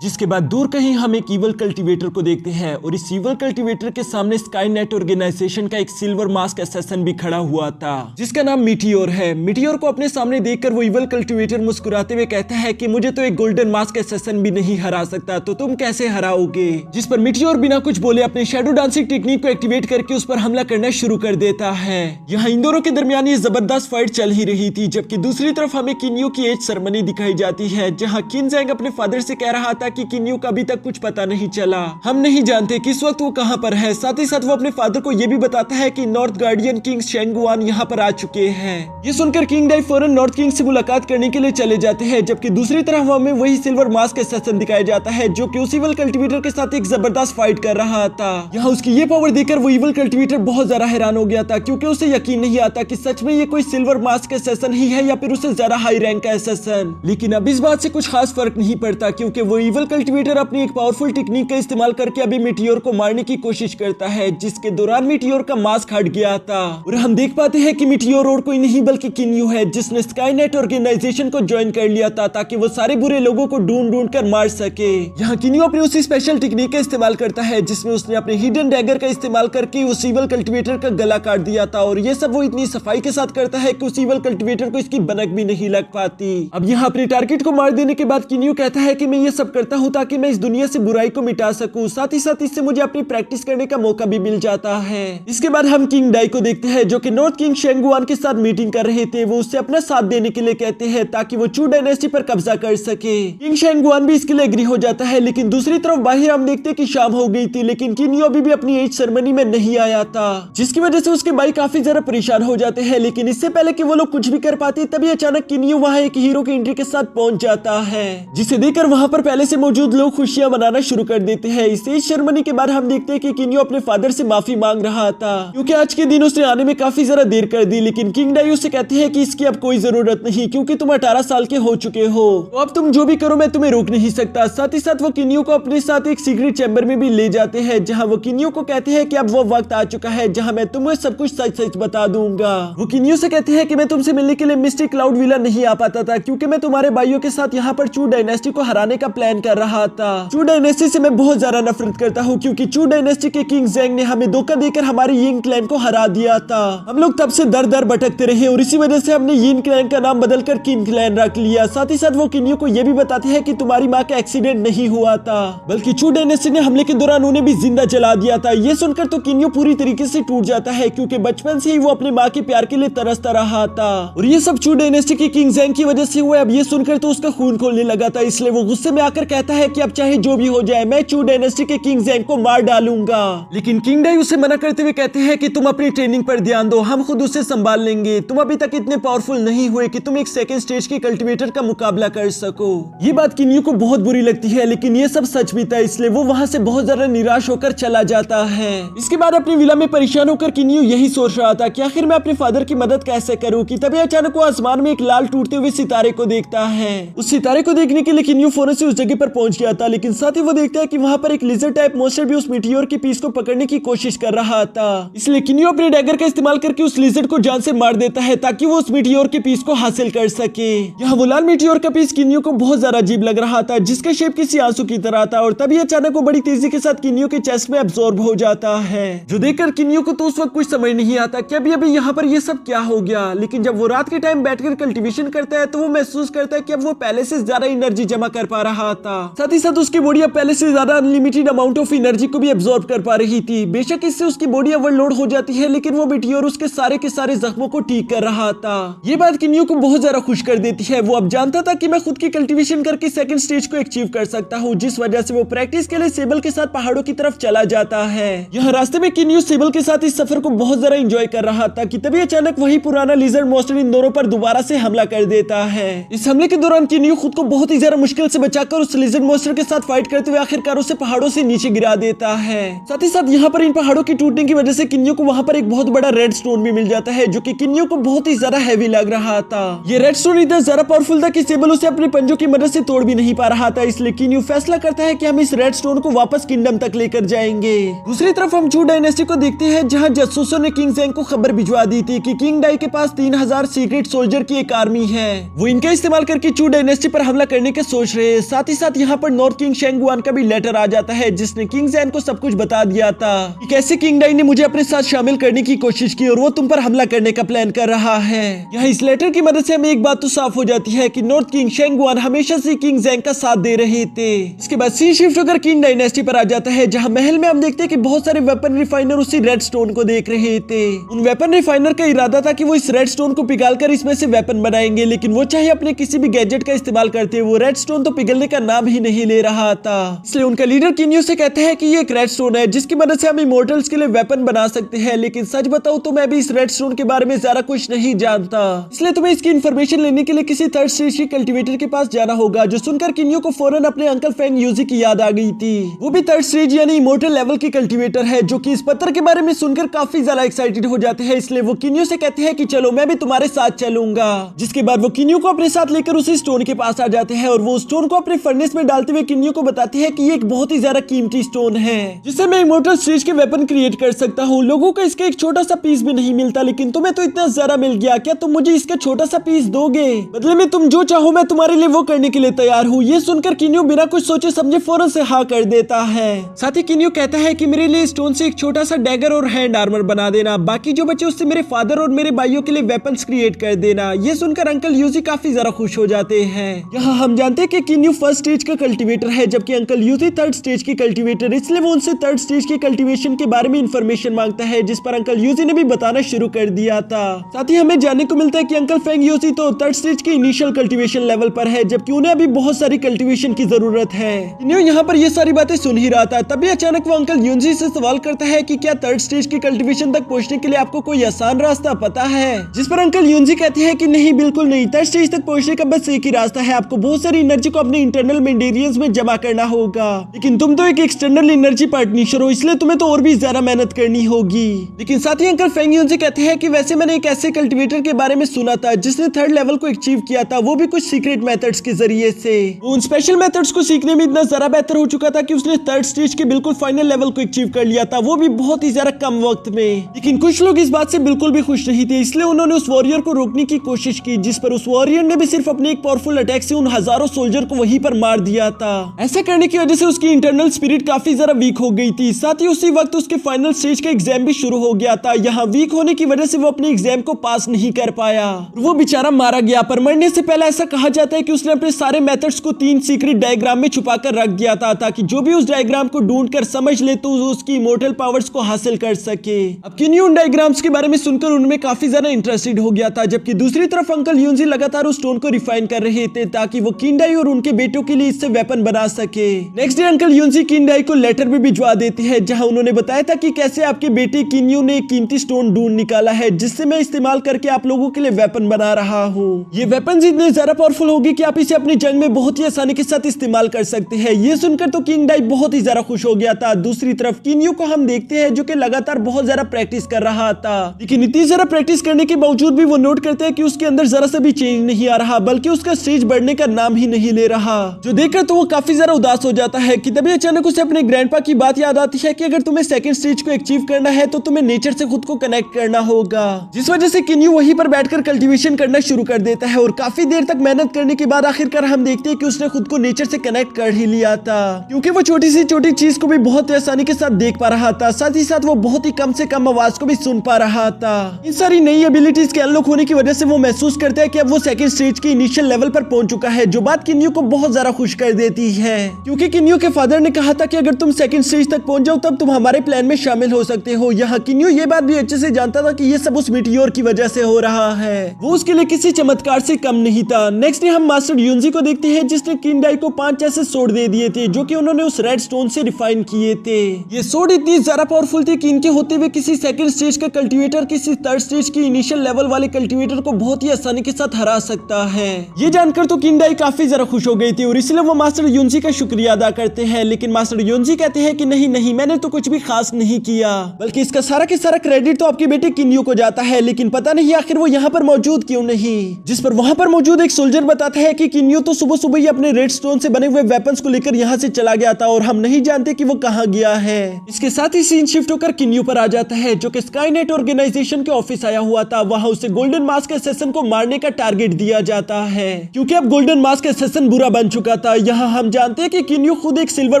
जिसके बाद दूर कहीं हम एक ईवल कल्टीवेटर को देखते हैं, और इस ईवल कल्टीवेटर के सामने स्काईनेट ऑर्गेनाइजेशन का एक सिल्वर मास्क असैसिन भी खड़ा हुआ था, जिसका नाम मीटियोर है। मीटियोर को अपने सामने देखकर वो ईवल कल्टीवेटर मुस्कुराते हुए कहता है कि मुझे तो एक गोल्डन मास्क असैसिन भी नहीं हरा सकता, तो तुम कैसे हराओगे। जिस पर मीटियोर बिना कुछ बोले अपने शैडो डांसिंग टेक्निक को एक्टिवेट करके उस पर हमला करना शुरू कर देता है। यहाँ इन दोनों के दरमियान ये जबरदस्त फाइट चल ही रही थी, जबकि दूसरी तरफ हमें किन्यू की एज सेरेमनी दिखाई जाती है, जहाँ किंग जेंग अपने फादर से कह रहा था कि किन्यू का अभी तक कुछ पता नहीं चला, हम नहीं जानते किस वक्त वो कहां पर है। साथ ही साथ वो अपने फादर को ये भी बताता है कि नॉर्थ गार्डियन किंग शेंगुआन यहाँ पर आ चुके हैं। ये सुनकर किंग डाई फौरन नॉर्थ किंग से मुलाकात करने के लिए चले जाते हैं, जबकि दूसरी तरफ हमें वही सिल्वर मास्क असैसिन दिखाया जाता है, जो कि उस ईवल कल्टीवेटर के साथ एक जबरदस्त फाइट कर रहा था। यहाँ उसकी ये पावर देखकर वो ईवल कल्टीवेटर बहुत ज्यादा हैरान हो गया था, क्योंकि उसे यकीन नहीं आता कि सच में ये कोई सिल्वर मास्क असैसिन ही है या फिर उससे ज्यादा हाई रैंक का असैसिन। लेकिन अब इस बात से कुछ खास फर्क नहीं पड़ता, क्योंकि वो ईवल कल्टीवेटर अपनी एक पावरफुल टेक्निक का इस्तेमाल करके अभी मीटियोर को मारने की कोशिश करता है, जिसके दौरान मीटियोर का मास्क हट गया था। और हम देख पाते हैं कि मीटियोर और कोई नहीं बल्कि किन्यू है, जिसने स्काईनेट ऑर्गेनाइजेशन को ज्वाइन कर लिया था ताकि वो सारे बुरे लोगों को ढूंढ ढूंढ कर मार सके। यहाँ किन्यू अपनी उसी स्पेशल टेक्निक का इस्तेमाल करता है, जिसमें उसने अपने हिडन डैगर का इस्तेमाल करके उस ईवल कल्टीवेटर का गला काट दिया था, और ये सब वो इतनी सफाई के साथ करता है कि उस ईवल कल्टीवेटर को इसकी बनक भी नहीं लग पाती। अब यहाँ अपने टारगेट को मार देने के बाद किन्यू कहता है कि मैं ये सब करता हूँ ताकि मैं इस दुनिया से बुराई को मिटा सकूं, साथ ही साथ इससे मुझे अपनी प्रैक्टिस करने का मौका भी मिल जाता है। इसके बाद हम किंग डाई को देखते हैं, जो कि नॉर्थ किंग शेंगुआन के साथ मीटिंग कर रहे थे। वो उससे अपना साथ देने के लिए कहते हैं ताकि वो चू डायनेस्टी पर कब्जा कर सके। किंग शेंगुआन भी इसके लिए एग्री हो जाता है, लेकिन दूसरी तरफ बाहर हम देखते हैं कि शाम हो गई थी, लेकिन किन्यू अभी भी अपनी एज सेरेमनी में नहीं आया था, जिसकी वजह से उसके भाई काफी ज्यादा परेशान हो जाते हैं। लेकिन इससे पहले कि वो लोग कुछ भी कर पाते, तभी अचानक किन्यू वहाँ एक हीरो की एंट्री के साथ पहुंच जाता है, जिसे देखकर वहाँ पर पहले से मौजूद लोग खुशियां मनाना शुरू कर देते हैं। इस एज सेरेमनी के बाद हम देखते हैं कि किन्यू अपने फादर से माफी मांग रहा था, क्योंकि आज के दिन उसने आने में काफी ज्यादा देर कर दी। लेकिन किंग डाई उससे कहते हैं कि इसकी अब कोई जरूरत नहीं, क्योंकि तुम 18 साल के हो चुके हो, तो अब तुम जो भी करो मैं तुम्हें रोक नहीं सकता। साथ ही साथ वो किन्यू को अपने साथ एक सीक्रेट चैम्बर में भी ले जाते हैं, जहाँ वो किन्यू को कहते हैं कि अब वो वक्त आ चुका है जहाँ मैं तुम्हें सब कुछ सच सच बता दूंगा। वो किन्यू से कहते हैं कि मैं तुमसे मिलने के लिए मिस्टिक क्लाउड विला नहीं आ पाता था, क्योंकि मैं तुम्हारे भाइयों के साथ यहाँ पर चू डायनेस्टी को हराने का प्लान कर रहा था। चू डायनेस्टी से मैं बहुत ज्यादा नफरत करता हूँ, क्योंकि चू डायनेस्टी के किंग जेंग ने हमें धोखा देकर हमारे यिंग क्लैन को हरा दिया था। हम लोग तब से दर दर भटकते रहे, और इसी वजह से हमने यिंग क्लैन का नाम बदलकर किंग क्लैन रख लिया। साथ ही साथ वो किन्यू को यह भी बताते हैं कि तुम्हारी माँ का एक्सीडेंट नहीं हुआ था, बल्कि चू डायनेस्टी ने हमले के दौरान उन्हें भी जिंदा जला दिया था। ये सुनकर तो किन्यू पूरी तरीके से टूट जाता है, क्योंकि बचपन से ही वो अपनी माँ के प्यार के लिए तरसता रहा था, और ये सब चू डायनेस्टी के किंग जेंग की वजह से हुआ। अब ये सुनकर तो उसका खून खोलने लगा था, इसलिए वो गुस्से में आकर कहता है कि अब चाहे जो भी हो जाए मैं चू डायनेस्टी के किंग जेंग को मार डालूंगा। लेकिन किंग डाई उसे मना करते हुए कहते हैं कि तुम अपनी ट्रेनिंग पर ध्यान दो, हम खुद उसे संभाल लेंगे। तुम अभी तक इतने पावरफुल नहीं हुए कि तुम एक सेकंड स्टेज के कल्टीवेटर का मुकाबला कर सको। ये बात किन्यू को बहुत बुरी लगती है, लेकिन ये सब सच भी था, इसलिए वो वहां से बहुत ज्यादा निराश होकर चला जाता है। इसके बाद अपनी विला में परेशान होकर किन्यू यही सोच रहा था कि आखिर मैं अपने फादर की मदद कैसे करूं, कि तभी अचानक वो आसमान में एक लाल टूटते हुए सितारे को देखता है। उस सितारे को देखने के लिए किन्यू फौरन से उस जगह पर पहुंच गया था, लेकिन साथ ही वो देखता है कि वहां पर एक लिजर्ड टाइप मॉन्स्टर भी उस मीटियोर की पीस को पकड़ने की कोशिश कर रहा था। इसलिए किन्यू अपने डैगर का इस्तेमाल करके उस लिजर्ड को जान से मार देता है, ताकि वो उस मीटियोर के पीस को हासिल कर सके। यहाँ वो लाल मीटियोर का पीस किन्यू को बहुत ज्यादा अजीब लग रहा था, जिसका शेप किसी आंसू की तरह था, और तभी अचानक वो बड़ी तेजी के साथ किन्यू के चेस्ट में अब्सॉर्ब हो जाता है, जो देखकर किन्यू को तो उस वक्त कुछ समझ नहीं आता कि अभी अभी यहाँ पर ये सब क्या हो गया। लेकिन जब वो रात के टाइम बैठकर कल्टीवेशन करता है, तो वो महसूस करता है कि अब वो पहले से ज्यादा एनर्जी जमा कर पा रहा था। था। साथ ही साथ उसकी बॉडी अब पहले से ज्यादा अनलिमिटेड अमाउंट ऑफ एनर्जी को भी एब्जॉर्ब कर पा रही थी। बेशक इससे उसकी बॉडी ओवरलोड हो जाती है, लेकिन वो और उसके सारे के सारे जख्मों को ठीक कर रहा था। ये बात किन्यू को बहुत ज्यादा खुश कर देती है। वो अब जानता था कि मैं खुद की कल्टीवेशन करके सेकंड स्टेज को अचीव कर सकता हूँ, जिस वजह से वो प्रैक्टिस के लिए सेबल के साथ पहाड़ों की तरफ चला जाता है। यहाँ रास्ते में किन्यू सेबल के साथ इस सफर को बहुत ज्यादा एंजॉय कर रहा था कि तभी अचानक वही पुराना लिजर्ड मॉन्स्टर इन दोनों पर दोबारा से हमला कर देता है। इस हमले के दौरान किन्यू खुद को बहुत ही ज्यादा मुश्किल से बचाकर उस लिजर्ड मॉन्स्टर के साथ फाइट करते हुए आखिरकार उसे पहाड़ों से नीचे गिरा देता है। साथ ही साथ यहाँ पर इन पहाड़ों की टूटने की वजह से किन्यू को वहाँ पर एक बहुत बड़ा रेड स्टोन भी मिल जाता है, जो कि किन्यू को बहुत ही ज्यादा हैवी लग रहा था। ये रेड स्टोन इतना ज्यादा पावरफुल था कि सेबल उसे अपने पंजों की मदद से तोड़ भी नहीं पा रहा था। इसलिए किन्यू फैसला करता है कि हम इस रेड स्टोन को वापस किंगडम तक लेकर जाएंगे। दूसरी तरफ हम चू डायनेस्टी को देखते हैं, जहाँ जासूसों ने किंग ज़ेंग को खबर भिजवा दी थी कि किंग डाई के पास 3000 सीक्रेट सोल्जर की एक आर्मी है। वो इनका इस्तेमाल करके चू डायनेस्टी पर हमला करने के सोच रहे हैं। साथ ही साथ यहाँ पर नॉर्थ किंग शेंगुआन का भी लेटर आ जाता है, जिसने किंग ज़ेंग को सब कुछ बता दिया था कि कैसे किंग डाई ने मुझे अपने साथ शामिल करने की कोशिश की और वो तुम पर हमला करने का प्लान कर रहा है। यहाँ इस लेटर की मदद से हमें एक बात तो साफ हो जाती है कि नॉर्थ किंग शेंगुआन हमेशा से किंग ज़ेंग का साथ दे रहे थे। इसके बाद सीन शिफ्ट होकर किंग डायनेस्टी पर आ जाता है, जहाँ महल में हम देखते हैं कि बहुत सारे वेपन रिफाइनर उसी रेड स्टोन को देख रहे थे। उन वेपन रिफाइनर का इरादा था कि वो इस रेड स्टोन को पिघालकर इसमें से वेपन बनाएंगे, लेकिन वो चाहे अपने किसी भी गैजेट का इस्तेमाल करते, वो रेड स्टोन तो पिघलने का नाम ही नहीं ले रहा था। इसलिए उनका लीडर किन्यू से कहता है कि ये एक रेड स्टोन है जिसकी मदद से हम इमोर्टल्स के लिए वेपन बना सकते हैं, लेकिन सच बताऊं तो मैं भी इस रेड स्टोन के बारे में ज्यादा कुछ नहीं जानता, इसलिए तुम्हें इसकी इन्फॉर्मेशन लेने के लिए किसी थर्ड स्टेज के कल्टीवेटर के पास जाना होगा। जो सुनकर किन्यू को फौरन अपने अंकल फैंग यूजी की याद आ गई थी। वो भी थर्ड स्टेज यानी इमोर्टल लेवल की कल्टीवेटर है, जो कि इस पत्थर के बारे में सुनकर काफी ज्यादा एक्साइटेड हो जाते हैं। इसलिए वो किन्यू से कहते हैं कि चलो मैं भी तुम्हारे साथ चलूंगा। जिसके बाद वो किन्यू को अपने साथ लेकर उसी स्टोन के पास आ जाते हैं और वो स्टोन को अपने फर्नेस में डालते हुए किन्यू को बताते हैं कि ये एक बहुत ही ज्यादा कीमती स्टोन है, जिससे मैं इमोर्टल स्टेज के वेपन क्रिएट कर सकता हूँ। लोगों को इसका एक छोटा सा पीस भी नहीं मिलता, लेकिन तुम्हें तो इतना ज्यादा मिल गया, क्या तुम मुझे इसका छोटा सा पीस दोगे? बदले में तुम जो चाहो मैं तुम्हारे लिए वो करने के लिए तैयार हूँ। ये सुनकर किन्यू बिना कुछ सोचे समझे फौरन से हाँ कर देता है। साथ ही किन्यू कहता है कि मेरे लिए स्टोन से एक छोटा सा डैगर और हैंड आर्मर बना देना, बाकी जो बचे उससे मेरे फादर और मेरे भाइयों के लिए वेपन्स क्रिएट कर देना। ये सुनकर अंकल यूजी काफी ज्यादा खुश हो जाते हैं। यहाँ हम जानते हैं कि किन्यू फर्स्ट स्टेज का कल्टीवेटर है, जबकि अंकल यूजी थर्ड स्टेज की कल्टीवेटर, इसलिए वो उनसे थर्ड स्टेज की कल्टीवेशन के बारे में इंफॉर्मेशन मांगता है, जिस पर अंकल यूजी ने भी बताना शुरू कर दिया था। साथ ही हमें जानने को मिलता है कि अंकल फेंग यूजी तो थर्ड स्टेज के इनिशियल कल्टीवेशन लेवल पर है, जबकि उन्हें अभी बहुत सारी कल्टीवेशन की जरूरत है। किन्यू यहाँ पर ये सारी बातें सुन ही रहा था, तभी अचानक वो अंकल यूजी से सवाल करता है कि क्या थर्ड स्टेज की कल्टीवेशन तक पहुंचने के लिए आपको कोई आसान रास्ता पता है? जिस पर अंकल यूजी कहते हैं कि नहीं, बिल्कुल नहीं, थर्ड स्टेज तक पहुंचने का बस एक ही रास्ता है, आपको बहुत सारी एनर्जी को अपने इंटरनल मेंटेरियंस में जमा करना होगा, लेकिन तुम तो एक एक्सटर्नल एनर्जी पार्टनर हो, इसलिए तुम्हें तो और भी ज्यादा मेहनत करनी होगी। लेकिन साथ ही अंकल फेंग यूजी कहते हैं कि वैसे मैंने एक ऐसे कल्टीवेटर के बारे में सुना था जिसने थर्ड लेवल को अचीव किया था, वो भी कुछ सीक्रेट मेथड्स के जरिए से। उन स्पेशल मेथड्स को सीखने में इतना ज्यादा बेहतर हो चुका था कि उसने थर्ड स्टेज के बिल्कुल फाइनल लेवल को अचीव कर लिया था, वो भी बहुत ही ज्यादा कम वक्त में। लेकिन कुछ लोग इस बात से बिल्कुल भी खुश नहीं थे, इसलिए उन्होंने उस वॉरियर को रोकने की कोशिश की, जिस पर उस वॉरियर ने भी सिर्फ अपने एक पावरफुल अटैक से उन हजारों सोल्जर को वहीं पर मार दिया था। ऐसा करने की वजह से उसकी इंटरनल स्पिरिट काफी ज्यादा वीक हो गई थी। साथ ही उसी वक्त उसके फाइनल स्टेज का एग्जाम भी शुरू हो गया था। यहाँ वीक होने की वजह से वो अपने एग्जाम को पास नहीं कर पाया, वो बेचारा मारा गया। पर मरने से पहले ऐसा कहा जाता है कि उसने अपने सारे मेथड्स को 3 सीक्रेट डायग्राम में छुपा कर रख दिया था, ताकि जो भी उस डायग्राम को ढूंढ कर समझ ले तो उसकी इमोर्टल पावर्स को हासिल कर सके। अब किन्यू उन डायग्राम्स के बारे में सुनकर उनमें काफी ज्यादा इंटरेस्टेड हो गया था, जबकि दूसरी तरफ अंकल यूजी लगातार उस स्टोन को रिफाइन कर रहे थे ताकि वो किंग डाई और उनके बेटों के लिए इससे वेपन बना सके। नेक्स्ट डे अंकल यूजी किंग डाई को लेटर भी भिजवा देते हैं, जहां उन्होंने बताया था कि कैसे आपके बेटे किन्यू ने एक कीमती स्टोन ढूंढ निकाला है, जिससे मैं इस्तेमाल करके आप लोगों के लिए वेपन बना रहा हूँ। ये वेपन इतने ज्यादा पावरफुल होगी कि आप इसे अपनी जंग में बहुत ही आसानी के साथ इस्तेमाल कर सकते हैं। ये सुनकर तो किंग डाई बहुत ही ज्यादा खुश हो गया था। दूसरी तरफ किन्यू को हम देखते हैं जो कि लगातार बहुत ज्यादा प्रैक्टिस कर रहा था, लेकिन इतनी ज्यादा प्रैक्टिस करने के बावजूद भी वो नोट करते हैं कि उसके अंदर जरा सा भी चेंज नहीं आ रहा, बल्कि उसका स्टेज बढ़ने का नाम ही नहीं ले रहा, जो देखकर तो वो काफी ज्यादा उदास हो जाता है। कि तभी अचानक उसे अपने ग्रैंडपा की बात याद आती है कि अगर तुम्हें सेकंड स्टेज को अचीव करना है तो तुम्हें नेचर से खुद को कनेक्ट करना होगा, जिस वजह से किन्यू वहीं पर बैठकर कल्टीवेशन करना शुरू कर देता है। और काफी देर तक मेहनत करने के बाद आखिरकार हम देखते हैं कि उसने खुद को नेचर से कनेक्ट कर ही लिया था, क्योंकि वो छोटी सी छोटी चीज को भी बहुत आसानी के साथ देख पा रहा था, साथ ही साथ वो बहुत ही कम से कम आवाज को भी सुन पा रहा था। इन सारी नई एबिलिटीज के अनलॉक होने की वजह से वो महसूस करता है कि अब वो सेकंड स्टेज के इनिशियल लेवल पर पहुंच चुका है, जो बात किन्यू को बहुत ज्यादा खुश कर देती है, क्योंकि किन्यू के फादर ने कहा था कि अगर तुम सेकंड स्टेज तक पहुंच जाओ तब तुम हमारे प्लान में शामिल हो सकते हो। यहाँ किन्यू ये बात भी अच्छे से जानता था कि ये सब उस मीटियोर की वजह से हो रहा है, वो उसके लिए किसी चमत्कार से कम नहीं था। नेक्स्ट डे हम मास्टर यूनजी को देखते हैं, जिसने किंडाई को 5 ऐसे सोड दे दिए थे जो कि उन्होंने उस रेड स्टोन से रिफाइन किए थे। ये सोड इतनी ज्यादा पावरफुल थी कि इनके होते हुए किसी सेकंड स्टेज का कल्टीवेटर किसी थर्ड स्टेज की इनिशियल लेवल वाले कल्टीवेटर को बहुत ही आसानी के साथ हरा सकता है। ये जानकर तो किंडाई काफी ज्यादा खुश हो गई थी और इसलिए वो मास्टर यूनजी का शुक्रिया अदा करते हैं, लेकिन मास्टर यूनजी कहते हैं कि नहीं नहीं, मैंने तो कुछ भी खास नहीं किया, बल्कि इसका सारा के सारा क्रेडिट तो आपके बेटे किन्यू को जाता है। लेकिन पता नहीं आखिर वो यहाँ पर मौजूद क्यों नहीं। जिस पर वहाँ पर मौजूद एक सोल्जर बताता है कि किन्यू तो सुबह सुबह ही अपने रेड स्टोन से बने हुए वेपन्स को लेकर यहाँ से चला गया था और हम नहीं जानते कि वो कहाँ गया है। इसके साथ ही सीन शिफ्ट होकर किन्यू पर आ जाता है, जो कि स्काईनेट ऑर्गेनाइजेशन के ऑफिस आया हुआ था। वहाँ उसे गोल्डन मास्क एसेसन को मारने का टारगेट दिया जाता है, क्योंकि अब गोल्डन मास्क एसेसन बुरा बन चुका था। यहाँ हम जानते हैं कि किन्यू खुद एक सिल्वर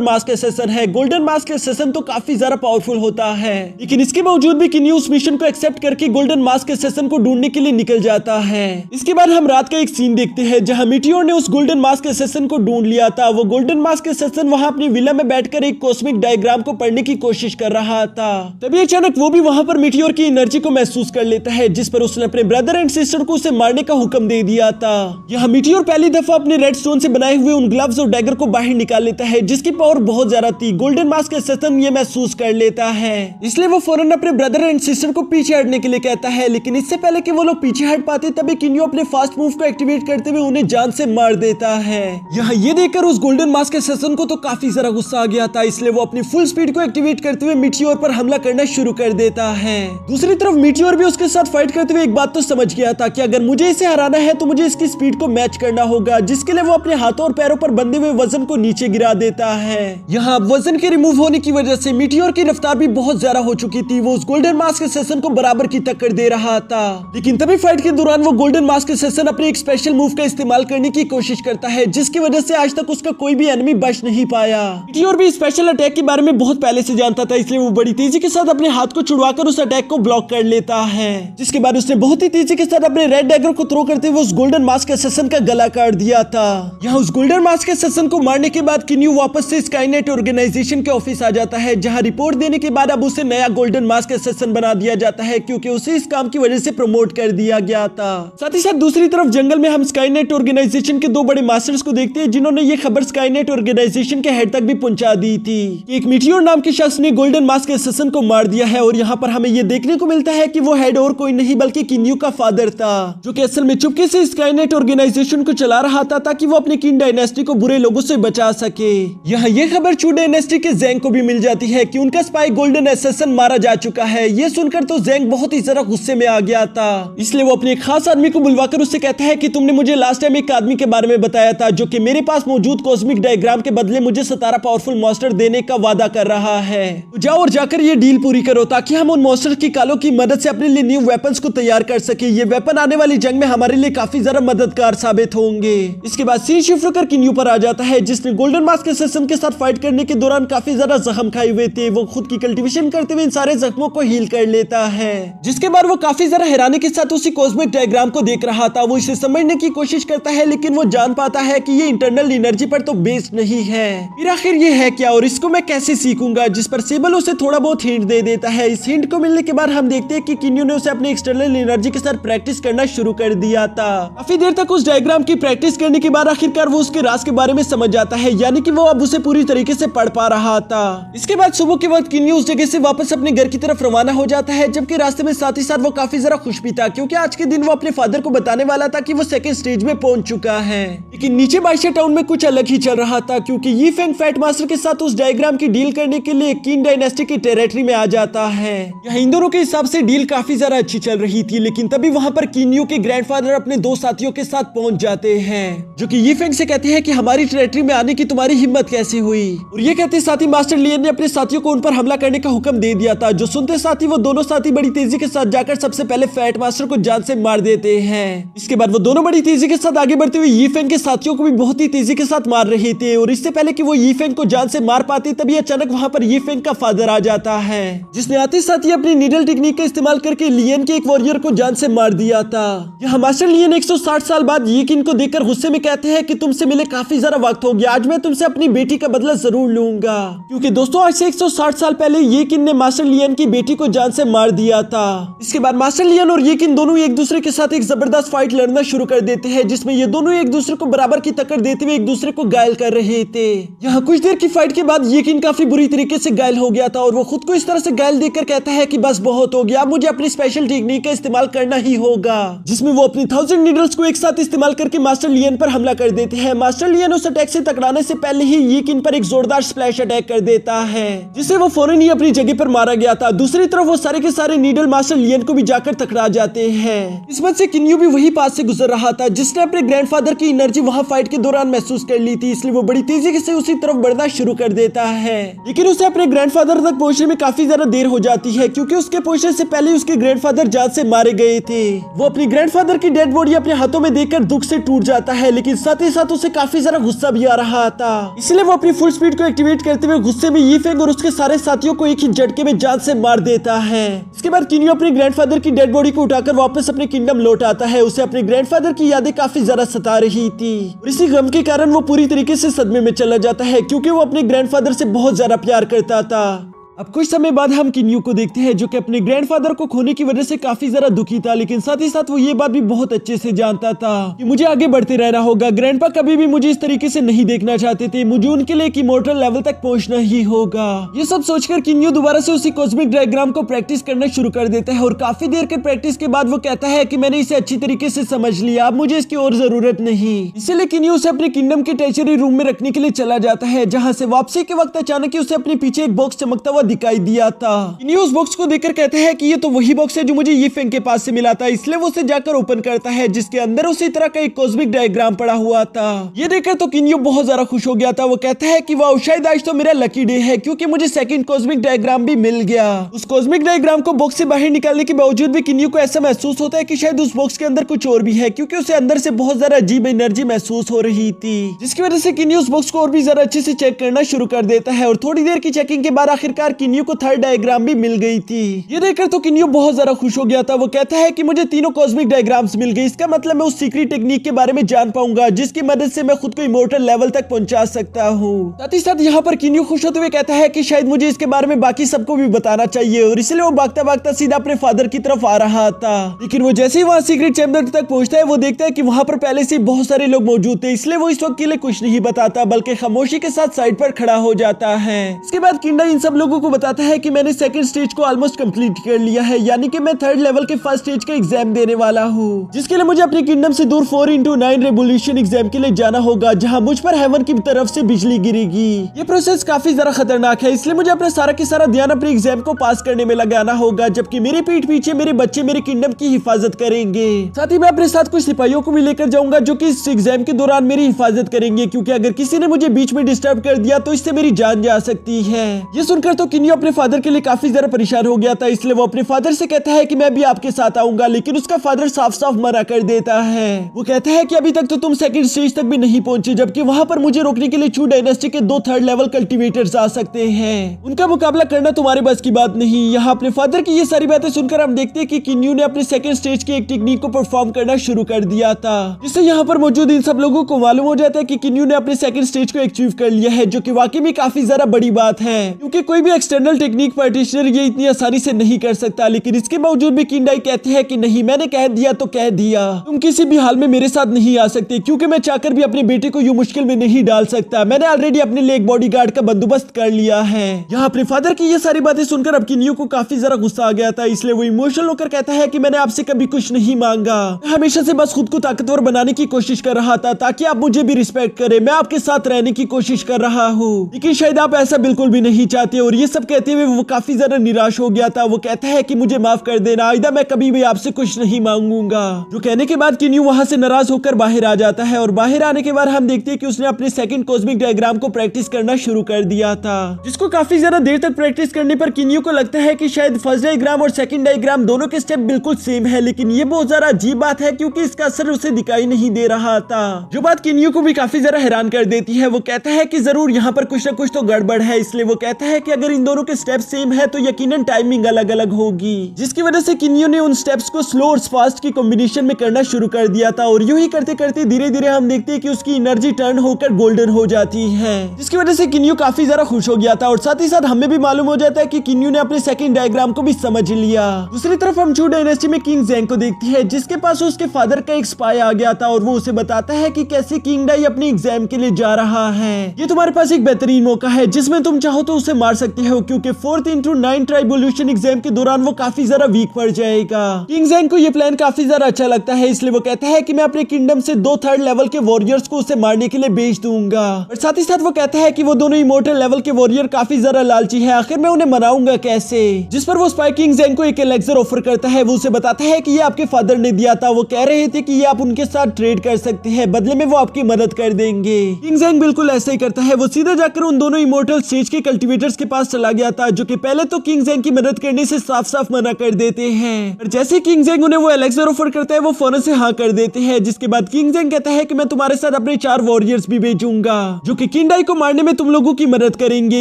मास्क एसेसन है। गोल्डन मास्क एसेसन तो काफी ज्यादा पावरफुल होता है, लेकिन इसके बावजूद भी किन्यू उस मिशन को एक्सेप्ट करके गोल्डन मास्क एसेसन को ढूंढने के लिए निकल जाता है। इसके बाद हम रात का एक सीन देखते हैं जहां मीटियोर ने उस गोल्डन मास्क एसेसन को ढूंढ लिया था। वो गोल्डन मास्क एसेसन वहां अपनी विला में बैठकर एक कॉस्मिक डायग्राम को पढ़ने की कोशिश कर रहा था। तभी अचानक वो भी वहां पर मीटियोर की एनर्जी को महसूस कर लेता है, जिस पर उसने अपने ब्रदर एंड सिस्टर को उसे मारने का हुक्म दे दिया था। यहाँ मीटियोर पहली दफा अपने रेड स्टोन से बनाए हुए उन ग्लव्स और डैगर को बाहर निकाल लेता है, जिसकी पावर बहुत ज्यादा थी। गोल्डन मास्क एसेसन ये महसूस कर लेता है, इसलिए वो फौरन अपने ब्रदर एंड सिस्टर को पीछे हटने के लिए कहता है। लेकिन इससे पहले कि वो लोग पीछे हट पाते तभी किन्यू अपने फास्ट मूव को एक्टिवेट करते हुए उन्हें जान से मार देता है। यहाँ ये देखकर उस गोल्डन मास्क एसेसन को तो काफी ज्यादा गुस्सा आ गया था, इसलिए वो अपनी फुल स्पीड को एक्टिवेट करते हुए मीटियोर पर हमला करना शुरू कर देता है। दूसरी तरफ मीटियोर भी उसके साथ फाइट करते हुए एक बात तो समझ गया था कि अगर मुझे इसे हराना है तो मुझे इसकी स्पीड को मैच करना होगा, जिसके लिए वो अपने हाथों और पैरों पर बंधे हुए वजन को नीचे गिरा देता है। यहाँ वजन के रिमूव होने की वजह से मीटियोर की रफ्तार भी बहुत ज्यादा हो चुकी थी। वो उस गोल्डन मास्क एसेसन को बराबर की टक्कर दे रहा था, लेकिन तभी फाइट के दौरान वो गोल्डन मास्क एसेसन अपने एक स्पेशल मूव का इस्तेमाल करने की कोशिश करता है, जिसकी वजह से आज तक उसका कोई भी एनिमी बच नहीं पाया। मीटियोर भी स्पेशल अटैक के बारे में बहुत पहले से जानता था, इसलिए वो बड़ी तेजी के साथ अपने हाथ को छुड़वाकर उस अटैक को ब्लॉक कर लेता है, जिसके बाद उसने बहुत ही तेजी के साथ अपने रेड डैगर को थ्रो करते हुए उस गोल्डन मास्क एसेसन का गला काट दिया था। यहाँ उस गोल्डन मास्क एसेसन को मारने के बाद किन्यू वापस से स्काईनेट ऑर्गेनाइजेशन के ऑफिस आ जाता है, जहाँ रिपोर्ट देने के बाद अब उसे नया गोल्डन मास्क एसेसन बना दिया जाता है, क्योंकि उसे इस काम की वजह से प्रमोट कर दिया गया था। साथ ही साथ दूसरी तरफ जंगल में हम स्काईनेट ऑर्गेनाइजेशन के 2 बड़े मास्टर्स को देखते हैं, जिन्होंने ये खबर स्काईनेट ऑर्गेनाइजेशन के हेड तक भी पहुंचा दी थी। एक मीटियोर नाम के शख्स ने गोल्डन मास्क एसेसन को मार दिया है और यहाँ पर हमें ये देखने को मिलता है कि वो हेड और कोई नहीं बल्कि किन्यू का फादर था, जो कि असल में चुपके से स्काईनेट ऑर्गेनाइजेशन को चला रहा था ताकि वो अपनी किंग डायनेस्टी को बुरे लोगों से बचा सके। यहाँ ये खबर चू डायनेस्टी के ज़ेंग को भी मिल जाती है कि उनका स्पाई गोल्डन एसेसन मारा जा चुका है। ये सुनकर तो ज़ेंग बहुत ही ज्यादा गुस्से में आ गया था, इसलिए वो अपने खास आदमी को बुलवाकर उससे कहता है कि तुमने मुझे लास्ट टाइम एक आदमी के बारे में बताया था, जो कि मेरे पास मौजूद कॉस्मिक डायग्राम के बदले मुझे 17 पावरफुल मॉन्स्टर देने का वादा कर रहा है। तो जाओ और जाकर ये डील पूरी करो ताकि हम उन मॉन्स्टर की कालों की मदद से अपने लिए न्यू वेपन्स को तैयार कर सके। ये वेपन आने वाली जंग में हमारे लिए काफी ज्यादा मददगार साबित होंगे। इसके बाद सीन शिफ्ट होकर किन्यू पर आ जाता है, जिसने गोल्डन मास्क एसेसन के साथ फाइट करने के दौरान काफी ज्यादा जख्म खाए हुए थे। वो खुद की कल्टीवेशन करते हुए इन सारे जख्मों को हील कर लेता है, जिसके बाद वो काफी ज्यादा हैरानी के साथ उसी कॉस्मिक डायग्राम को देख रहा था। वो इसे समझने की कोशिश करता है, लेकिन वो जान पाता है कि ये इंटरनल एनर्जी पर तो बेस्ड नहीं है। फिर आखिर ये है क्या और इसको मैं कैसे सीखूंगा, जिस पर सेबल उसे थोड़ा बहुत हिंट दे देता है। इस हिंट को मिलने के बाद हम देखते हैं कि किन्यू ने उसे अपनी एक्सटर्नल एनर्जी के साथ प्रैक्टिस करना शुरू कर दिया था। काफी देर तक उस डायग्राम की प्रैक्टिस करने के बाद आखिरकार वो उसके राज के बारे में समझ जाता है, यानी कि वो अब उसे पूरी तरीके से पढ़ पा रहा था। इसके बाद सुबह के वक्त किन्यू उस जगह से वापस अपने घर की तरफ रवाना हो जाता है, जबकि रास्ते में साथ ही साथ वो काफी जरा खुश भी था, क्योंकि आज के दिन वो अपने फादर को बताने वाला था कि वो सेकंड स्टेज में पहुंच चुका है। लेकिन नीचे बाइशे टाउन में कुछ अलग ही चल रहा था, क्योंकि यी फेंग फैट मास्टर के साथ उस डायग्राम की डील करने के लिए किंग डायनेस्टी की टेरिटरी में आ जाता है। यहाँ इन दोनों के हिसाब से डील काफी ज्यादा अच्छी चल रही थी, लेकिन तभी वहाँ पर किन्यू के ग्रैंडफादर अपने 2 साथियों के साथ पहुंच जाते हैं, जो कि यी फेंग से कहते हैं कि हमारी टेरिटरी में आने की तुम्हारी हिम्मत कैसे हुई। और ये कहते साथी मास्टर लियन ने अपने साथियों को उन पर हमला करने का हुक्म दे दिया था। जो सुनते साथ ही वो दोनों साथी बड़ी तेजी के साथ जाकर सबसे पहले फैट मास्टर को जान से मार देते हैं। इसके बाद वो दोनों बड़ी तेजी के साथ आगे बढ़ते हुए यी फेंग के साथियों को भी बहुत ही तेजी के साथ मार रहे थे। और इससे पहले कि वो यी फेंग को जान से मार पाते तभी अचानक वहाँ पर यी फेंग का फादर आ जाता है, जिसने आते साथ ही अपनी नीडल टेक्निक का इस्तेमाल करके लियन के एक वॉरियर को जान से मार दिया था। यहाँ मास्टर लियन 160 साल बाद यी किन को देखकर गुस्से में कहते हैं कि तुमसे मिले काफी ज्यादा वक्त हो गया। आज मैं तुमसे अपनी बेटी का बदला जरूर लूंगा, क्योंकि दोस्तों आज से 160 साल पहले ये किन ने मास्टर लियन की बेटी को जान से मार दिया था। इसके बाद मास्टर लियन और ये किन दोनों एक दूसरे के साथ एक जबरदस्त फाइट लड़ना शुरू कर देते हैं, जिसमें ये दोनों एक दूसरे को बराबर की टक्कर देते हुए एक दूसरे को घायल कर रहे थे। यहाँ कुछ देर की फाइट के बाद ये किन काफी बुरी तरीके से घायल हो गया था और वो खुद को इस तरह से घायल देखकर कहता है कि बस बहुत हो गया, मुझे अपनी स्पेशल टेक्निक का इस्तेमाल करना ही होगा, जिसमें वो अपनी 1000 नीडल्स को एक साथ इस्तेमाल करके मास्टर लियन पर हमला कर देते हैं। मास्टर लियन उस अटैक से टकराने से पहले ही ये किन पर एक जोरदार स्प्लैश अटैक कर देता है, जिससे वो फौरन ही अपनी जगह पर मारा गया था। दूसरी तरफ वो सारे के सारे नीडल मास्टर लियन को भी जाकर टकरा जाते हैं। इस वजह से किन्यू भी वही पास से गुजर रहा था, जिसने अपने ग्रैंडफादर की एनर्जी वहां फाइट के दौरान महसूस कर ली थी, इसलिए वो बड़ी तेजी से उसी तरफ बढ़ना शुरू कर देता है। लेकिन उसे अपने ग्रैंडफादर तक पहुंचने में काफी ज्यादा देर हो जाती है, क्योंकि उसके पहुंचने से पहले उसके ग्रैंडफादर जान से मारे गए थे। वो अपनी ग्रैंडफादर की डेड बॉडी अपने हाथों में देखकर दुख से टूट जाता है, लेकिन साथ ही साथ उसे काफी ज्यादा गुस्सा भी आ रहा था, इसलिए वो अपनी फुल स्पीड को एक्टिवेट करते हुए गुस्से में यीफेंग और उसके सारे साथियों को एक ही झटके में जान से मार देता है। इसके बाद किन्यू अपने ग्रैंडफादर की डेड बॉडी को उठाकर वापस अपने किंगडम लौट आता है। उसे अपने ग्रैंडफादर की यादें काफी ज्यादा सता रही थी और इसी गम के कारण वो पूरी तरीके से सदमे में चला जाता है, क्योंकि वो अपने ग्रैंडफादर से बहुत ज्यादा प्यार करता था। अब कुछ समय बाद हम किन्यू को देखते हैं, जो कि अपने ग्रैंडफादर को खोने की वजह से काफी ज्यादा दुखी था, लेकिन साथ ही साथ वो ये बात भी बहुत अच्छे से जानता था कि मुझे आगे बढ़ते रहना होगा। ग्रैंडपा कभी भी मुझे इस तरीके से नहीं देखना चाहते थे, मुझे उनके लिए एक इमोर्टल लेवल तक पहुंचना ही होगा। ये सब सोचकर किन्यू दोबारा से उसी कॉस्मिक डायग्राम को प्रैक्टिस करना शुरू कर देता है और काफी देर के प्रैक्टिस के बाद वो कहता है कि मैंने इसे अच्छी तरीके से समझ लिया, अब मुझे इसकी और जरूरत नहीं। इसीलिए किन्यू उसे अपने किंगडम के ट्रेजरी रूम में रखने के लिए चला जाता है, जहाँ से वापसी के वक्त अचानक ही उसे अपने पीछे एक बॉक्स चमकता हुआ दिखाई दिया था। किन्यू उस बॉक्स को देखकर कहता है कि ये तो वही बॉक्स है जो मुझे यीफेंग के पास से मिला था, इसलिए वो उसे जाकर ओपन करता है, जिसके अंदर उसी तरह का एक कॉस्मिक डायग्राम पड़ा हुआ था। ये देखकर तो किन्यू बहुत ज्यादा खुश हो गया था। वो कहता है कि वाह, शायद आज तो मेरा लकी डे है, क्योंकि मुझे सेकंड कॉस्मिक डायग्राम भी मिल गया। उस कॉस्मिक डायग्राम को बॉक्स से बाहर निकालने के बावजूद भी किन्यू को ऐसा महसूस होता है कि शायद उस बॉक्स के अंदर कुछ और भी है, क्योंकि उसे अंदर से बहुत ज्यादा अजीब एनर्जी महसूस हो रही थी, जिसकी वजह से किन्यू उस बॉक्स को और भी ज्यादा अच्छे से चेक करना शुरू कर देता है। और थोड़ी देर की चेकिंग के बाद आखिरकार किन्यू को थर्ड डायग्राम भी मिल गई थी। ये देखकर तो किन्यू बहुत ज्यादा खुश हो गया था। वो कहता है कि मुझे तीनों कॉस्मिक डायग्राम्स मिल गए, इसका मतलब मैं उस सीक्रेट टेक्निक के बारे में जान पाऊंगा, जिसकी मदद से मैं खुद को इमोर्टल लेवल तक पहुंचा सकता हूँ। साथ ही साथ यहाँ पर किन्यू खुश होते हुए कहता है कि शायद मुझे इसके बारे में बाकी सबको भी बताना चाहिए, और इसलिए वो भागता भागता सीधा अपने फादर की तरफ आ रहा था। लेकिन वो जैसे ही वहाँ सीक्रेट चैम्बर तक पहुंचता है, वो देखता है कि वहाँ पर पहले से बहुत सारे लोग मौजूद थे, इसलिए वो इस वक्त के लिए कुछ नहीं बताता, बल्कि खामोशी के साथ साइड पर खड़ा हो जाता है। इसके बाद किंडा इन सब लोगों को बताता है कि मैंने सेकंड स्टेज को ऑलमोस्ट कंप्लीट कर लिया है, यानी कि मैं थर्ड लेवल के फर्स्ट स्टेज का एग्जाम देने वाला हूँ, जिसके लिए मुझे अपने किंगडम से दूर 4x9 रेवोल्यूशन एग्जाम के लिए जाना होगा, जहाँ मुझ पर हेवन की तरफ से बिजली गिरेगी। ये प्रोसेस काफी ज्यादा खतरनाक है, इसलिए मुझे अपना सारा की सारा ध्यान अपने एग्जाम को पास करने में लगाना होगा, जबकि मेरे पीठ पीछे मेरे बच्चे मेरे किंगडम की हिफाजत करेंगे। साथ ही मैं अपने साथ कुछ सिपाहियों को भी लेकर जाऊंगा, जो कि इस एग्जाम के दौरान मेरी हिफाजत करेंगे, क्योंकि अगर किसी ने मुझे बीच में डिस्टर्ब कर दिया तो इससे मेरी जान जा सकती है। ये सुनकर तो किन्यू अपने फादर के लिए काफी ज्यादा परेशान हो गया था, इसलिए वो अपने फादर से कहता है कि मैं भी आपके साथ आऊंगा, लेकिन उसका फादर साफ साफ मना कर देता है। वो कहता है कि अभी तक तो तुम सेकंड स्टेज तक भी नहीं पहुंचे, जबकि वहां पर मुझे रोकने के लिए चू डायनेस्टी के 2 थर्ड लेवल कल्टीवेटर्स आ सकते हैं, उनका मुकाबला करना तुम्हारे बस की बात नहीं। यहाँ अपने फादर की ये सारी बातें सुनकर हम देखते हैं कि किन्यू ने अपने सेकंड स्टेज की एक टेक्निक को परफॉर्म करना शुरू कर दिया था, जिससे यहाँ पर मौजूद इन सब लोगों को मालूम हो जाता है कि किन्यू ने अपने सेकंड स्टेज को अचीव कर लिया है, जो कि वाकई में काफी ज्यादा बड़ी बात है, क्योंकि कोई भी एक्सटर्नल टेक्निक प्रैक्टिशनर ये इतनी आसानी से नहीं कर सकता। लेकिन इसके बावजूद भी किंडाई कहते हैं कि नहीं, मैंने कह दिया तो कह दिया, तुम किसी भी हाल में मेरे साथ नहीं आ सकते, क्योंकि मैं चाहकर भी अपने बेटे को यूं मुश्किल में नहीं डाल सकता। मैंने ऑलरेडी अपने लिए एक बॉडीगार्ड का बंदोबस्त कर लिया है। यहाँ अपने फादर की ये सारी बातें सुनकर अब किन्यू को काफी ज्यादा गुस्सा आ गया था, इसलिए वो इमोशनल होकर कहता है कि मैंने आपसे कभी कुछ नहीं मांगा, मैं हमेशा से बस खुद को ताकतवर बनाने की कोशिश कर रहा था, ताकि आप मुझे भी रिस्पेक्ट करें। मैं आपके साथ रहने की कोशिश कर रहा हूँ, लेकिन शायद आप ऐसा बिल्कुल भी नहीं चाहते। और ये सब कहते हुए वो काफी ज्यादा निराश हो गया था। वो कहता है कि मुझे माफ कर देना आइदा, मैं कभी भी आपसे कुछ नहीं मांगूंगा। जो कहने के बाद किन्यू वहां से नाराज होकर बाहर आ जाता है, और बाहर आने के बाद हम देखते हैं कि उसने अपने सेकंड कॉस्मिक डायग्राम को प्रैक्टिस करना शुरू कर दिया था, जिसको काफी ज्यादा देर तक प्रैक्टिस करने पर किन्यू को लगता है कि शायद फर्स्ट डायग्राम और सेकंड डायग्राम दोनों के स्टेप बिल्कुल सेम है। लेकिन ये बहुत ज्यादा अजीब बात है, क्योंकि इसका असर उसे दिखाई नहीं दे रहा था, जो बात किन्यू को भी काफी ज्यादा हैरान कर देती है। वो कहता है कि जरूर यहाँ पर कुछ न कुछ तो गड़बड़ है, इसलिए वो कहता है कि अगर इन दोनों के स्टेप सेम है तो यकीनन टाइमिंग अलग अलग होगी, जिसकी वजह से किन्यू ने उन स्टेप्स को स्लो और फास्ट की कॉम्बिनेशन में करना शुरू कर दिया था। और यूं ही करते करते धीरे धीरे हम देखते हैं कि उसकी एनर्जी टर्न होकर गोल्डन हो जाती है, जिसकी वजह से किन्यू काफी ज्यादा खुश हो गया था। और साथ ही साथ हमें भी मालूम हो जाता है कि किन्यू ने अपने सेकंड डायग्राम को भी समझ लिया। दूसरी तरफ हम चू डायनेस्टी में किंग ज़ेंग को देखते हैं, जिसके पास उसके फादर का एक स्पाई आ गया था और वो उसे बताता है कि कैसे किंग डाई अपने एग्जाम के लिए जा रहा है। ये तुम्हारे पास एक बेहतरीन मौका है जिसमें तुम चाहो तो उसे मार सकते हो, क्योंकि 4th-9 ट्राइबोल्यूशन एग्जाम के दौरान वो काफी ज्यादा वीक पड़ जाएगा। किंग ज़ेंग को ये प्लान काफी ज्यादा अच्छा लगता है, इसलिए वो कहता है कि मैं अपने किंगडम से 2 3rd लेवल के वॉरियर्स को उसे मारने के लिए भेज दूंगा। और साथ ही साथ वो कहता है कि वो दोनों इमोर्टल लेवल के वॉरियर काफी ज्यादा लालची है, आखिर मैं उन्हें मनाऊंगा कैसे। जिस पर वो स्पाई किंग ज़ेंग को एक एलेक्सर ऑफर करता है। वो उसे बताता है कि ये आपके फादर ने दिया था, वो कह रहे थे कि ये आप उनके साथ ट्रेड कर सकते हैं, बदले में वो आपकी मदद कर देंगे। किंग ज़ेंग बिल्कुल ऐसा ही करता है, वो सीधा जाकर उन दोनों इमोर्टल स्टेज के कल्टीवेटर्स के पास चला गया था, जो कि पहले तो किंग ज़ेंग की मदद करने से साफ साफ मना कर देते हैं। और जैसे किंग ज़ेंग उन्हें वो एलेक्सर ऑफर करता है, वो फौरन से हाँ कर देते हैं। जिसके बाद किंग ज़ेंग कहता है कि मैं तुम्हारे साथ अपने 4 वॉरियर्स भी भेजूंगा, जो कि किंग डाई को मारने में तुम लोगों की मदद करेंगे।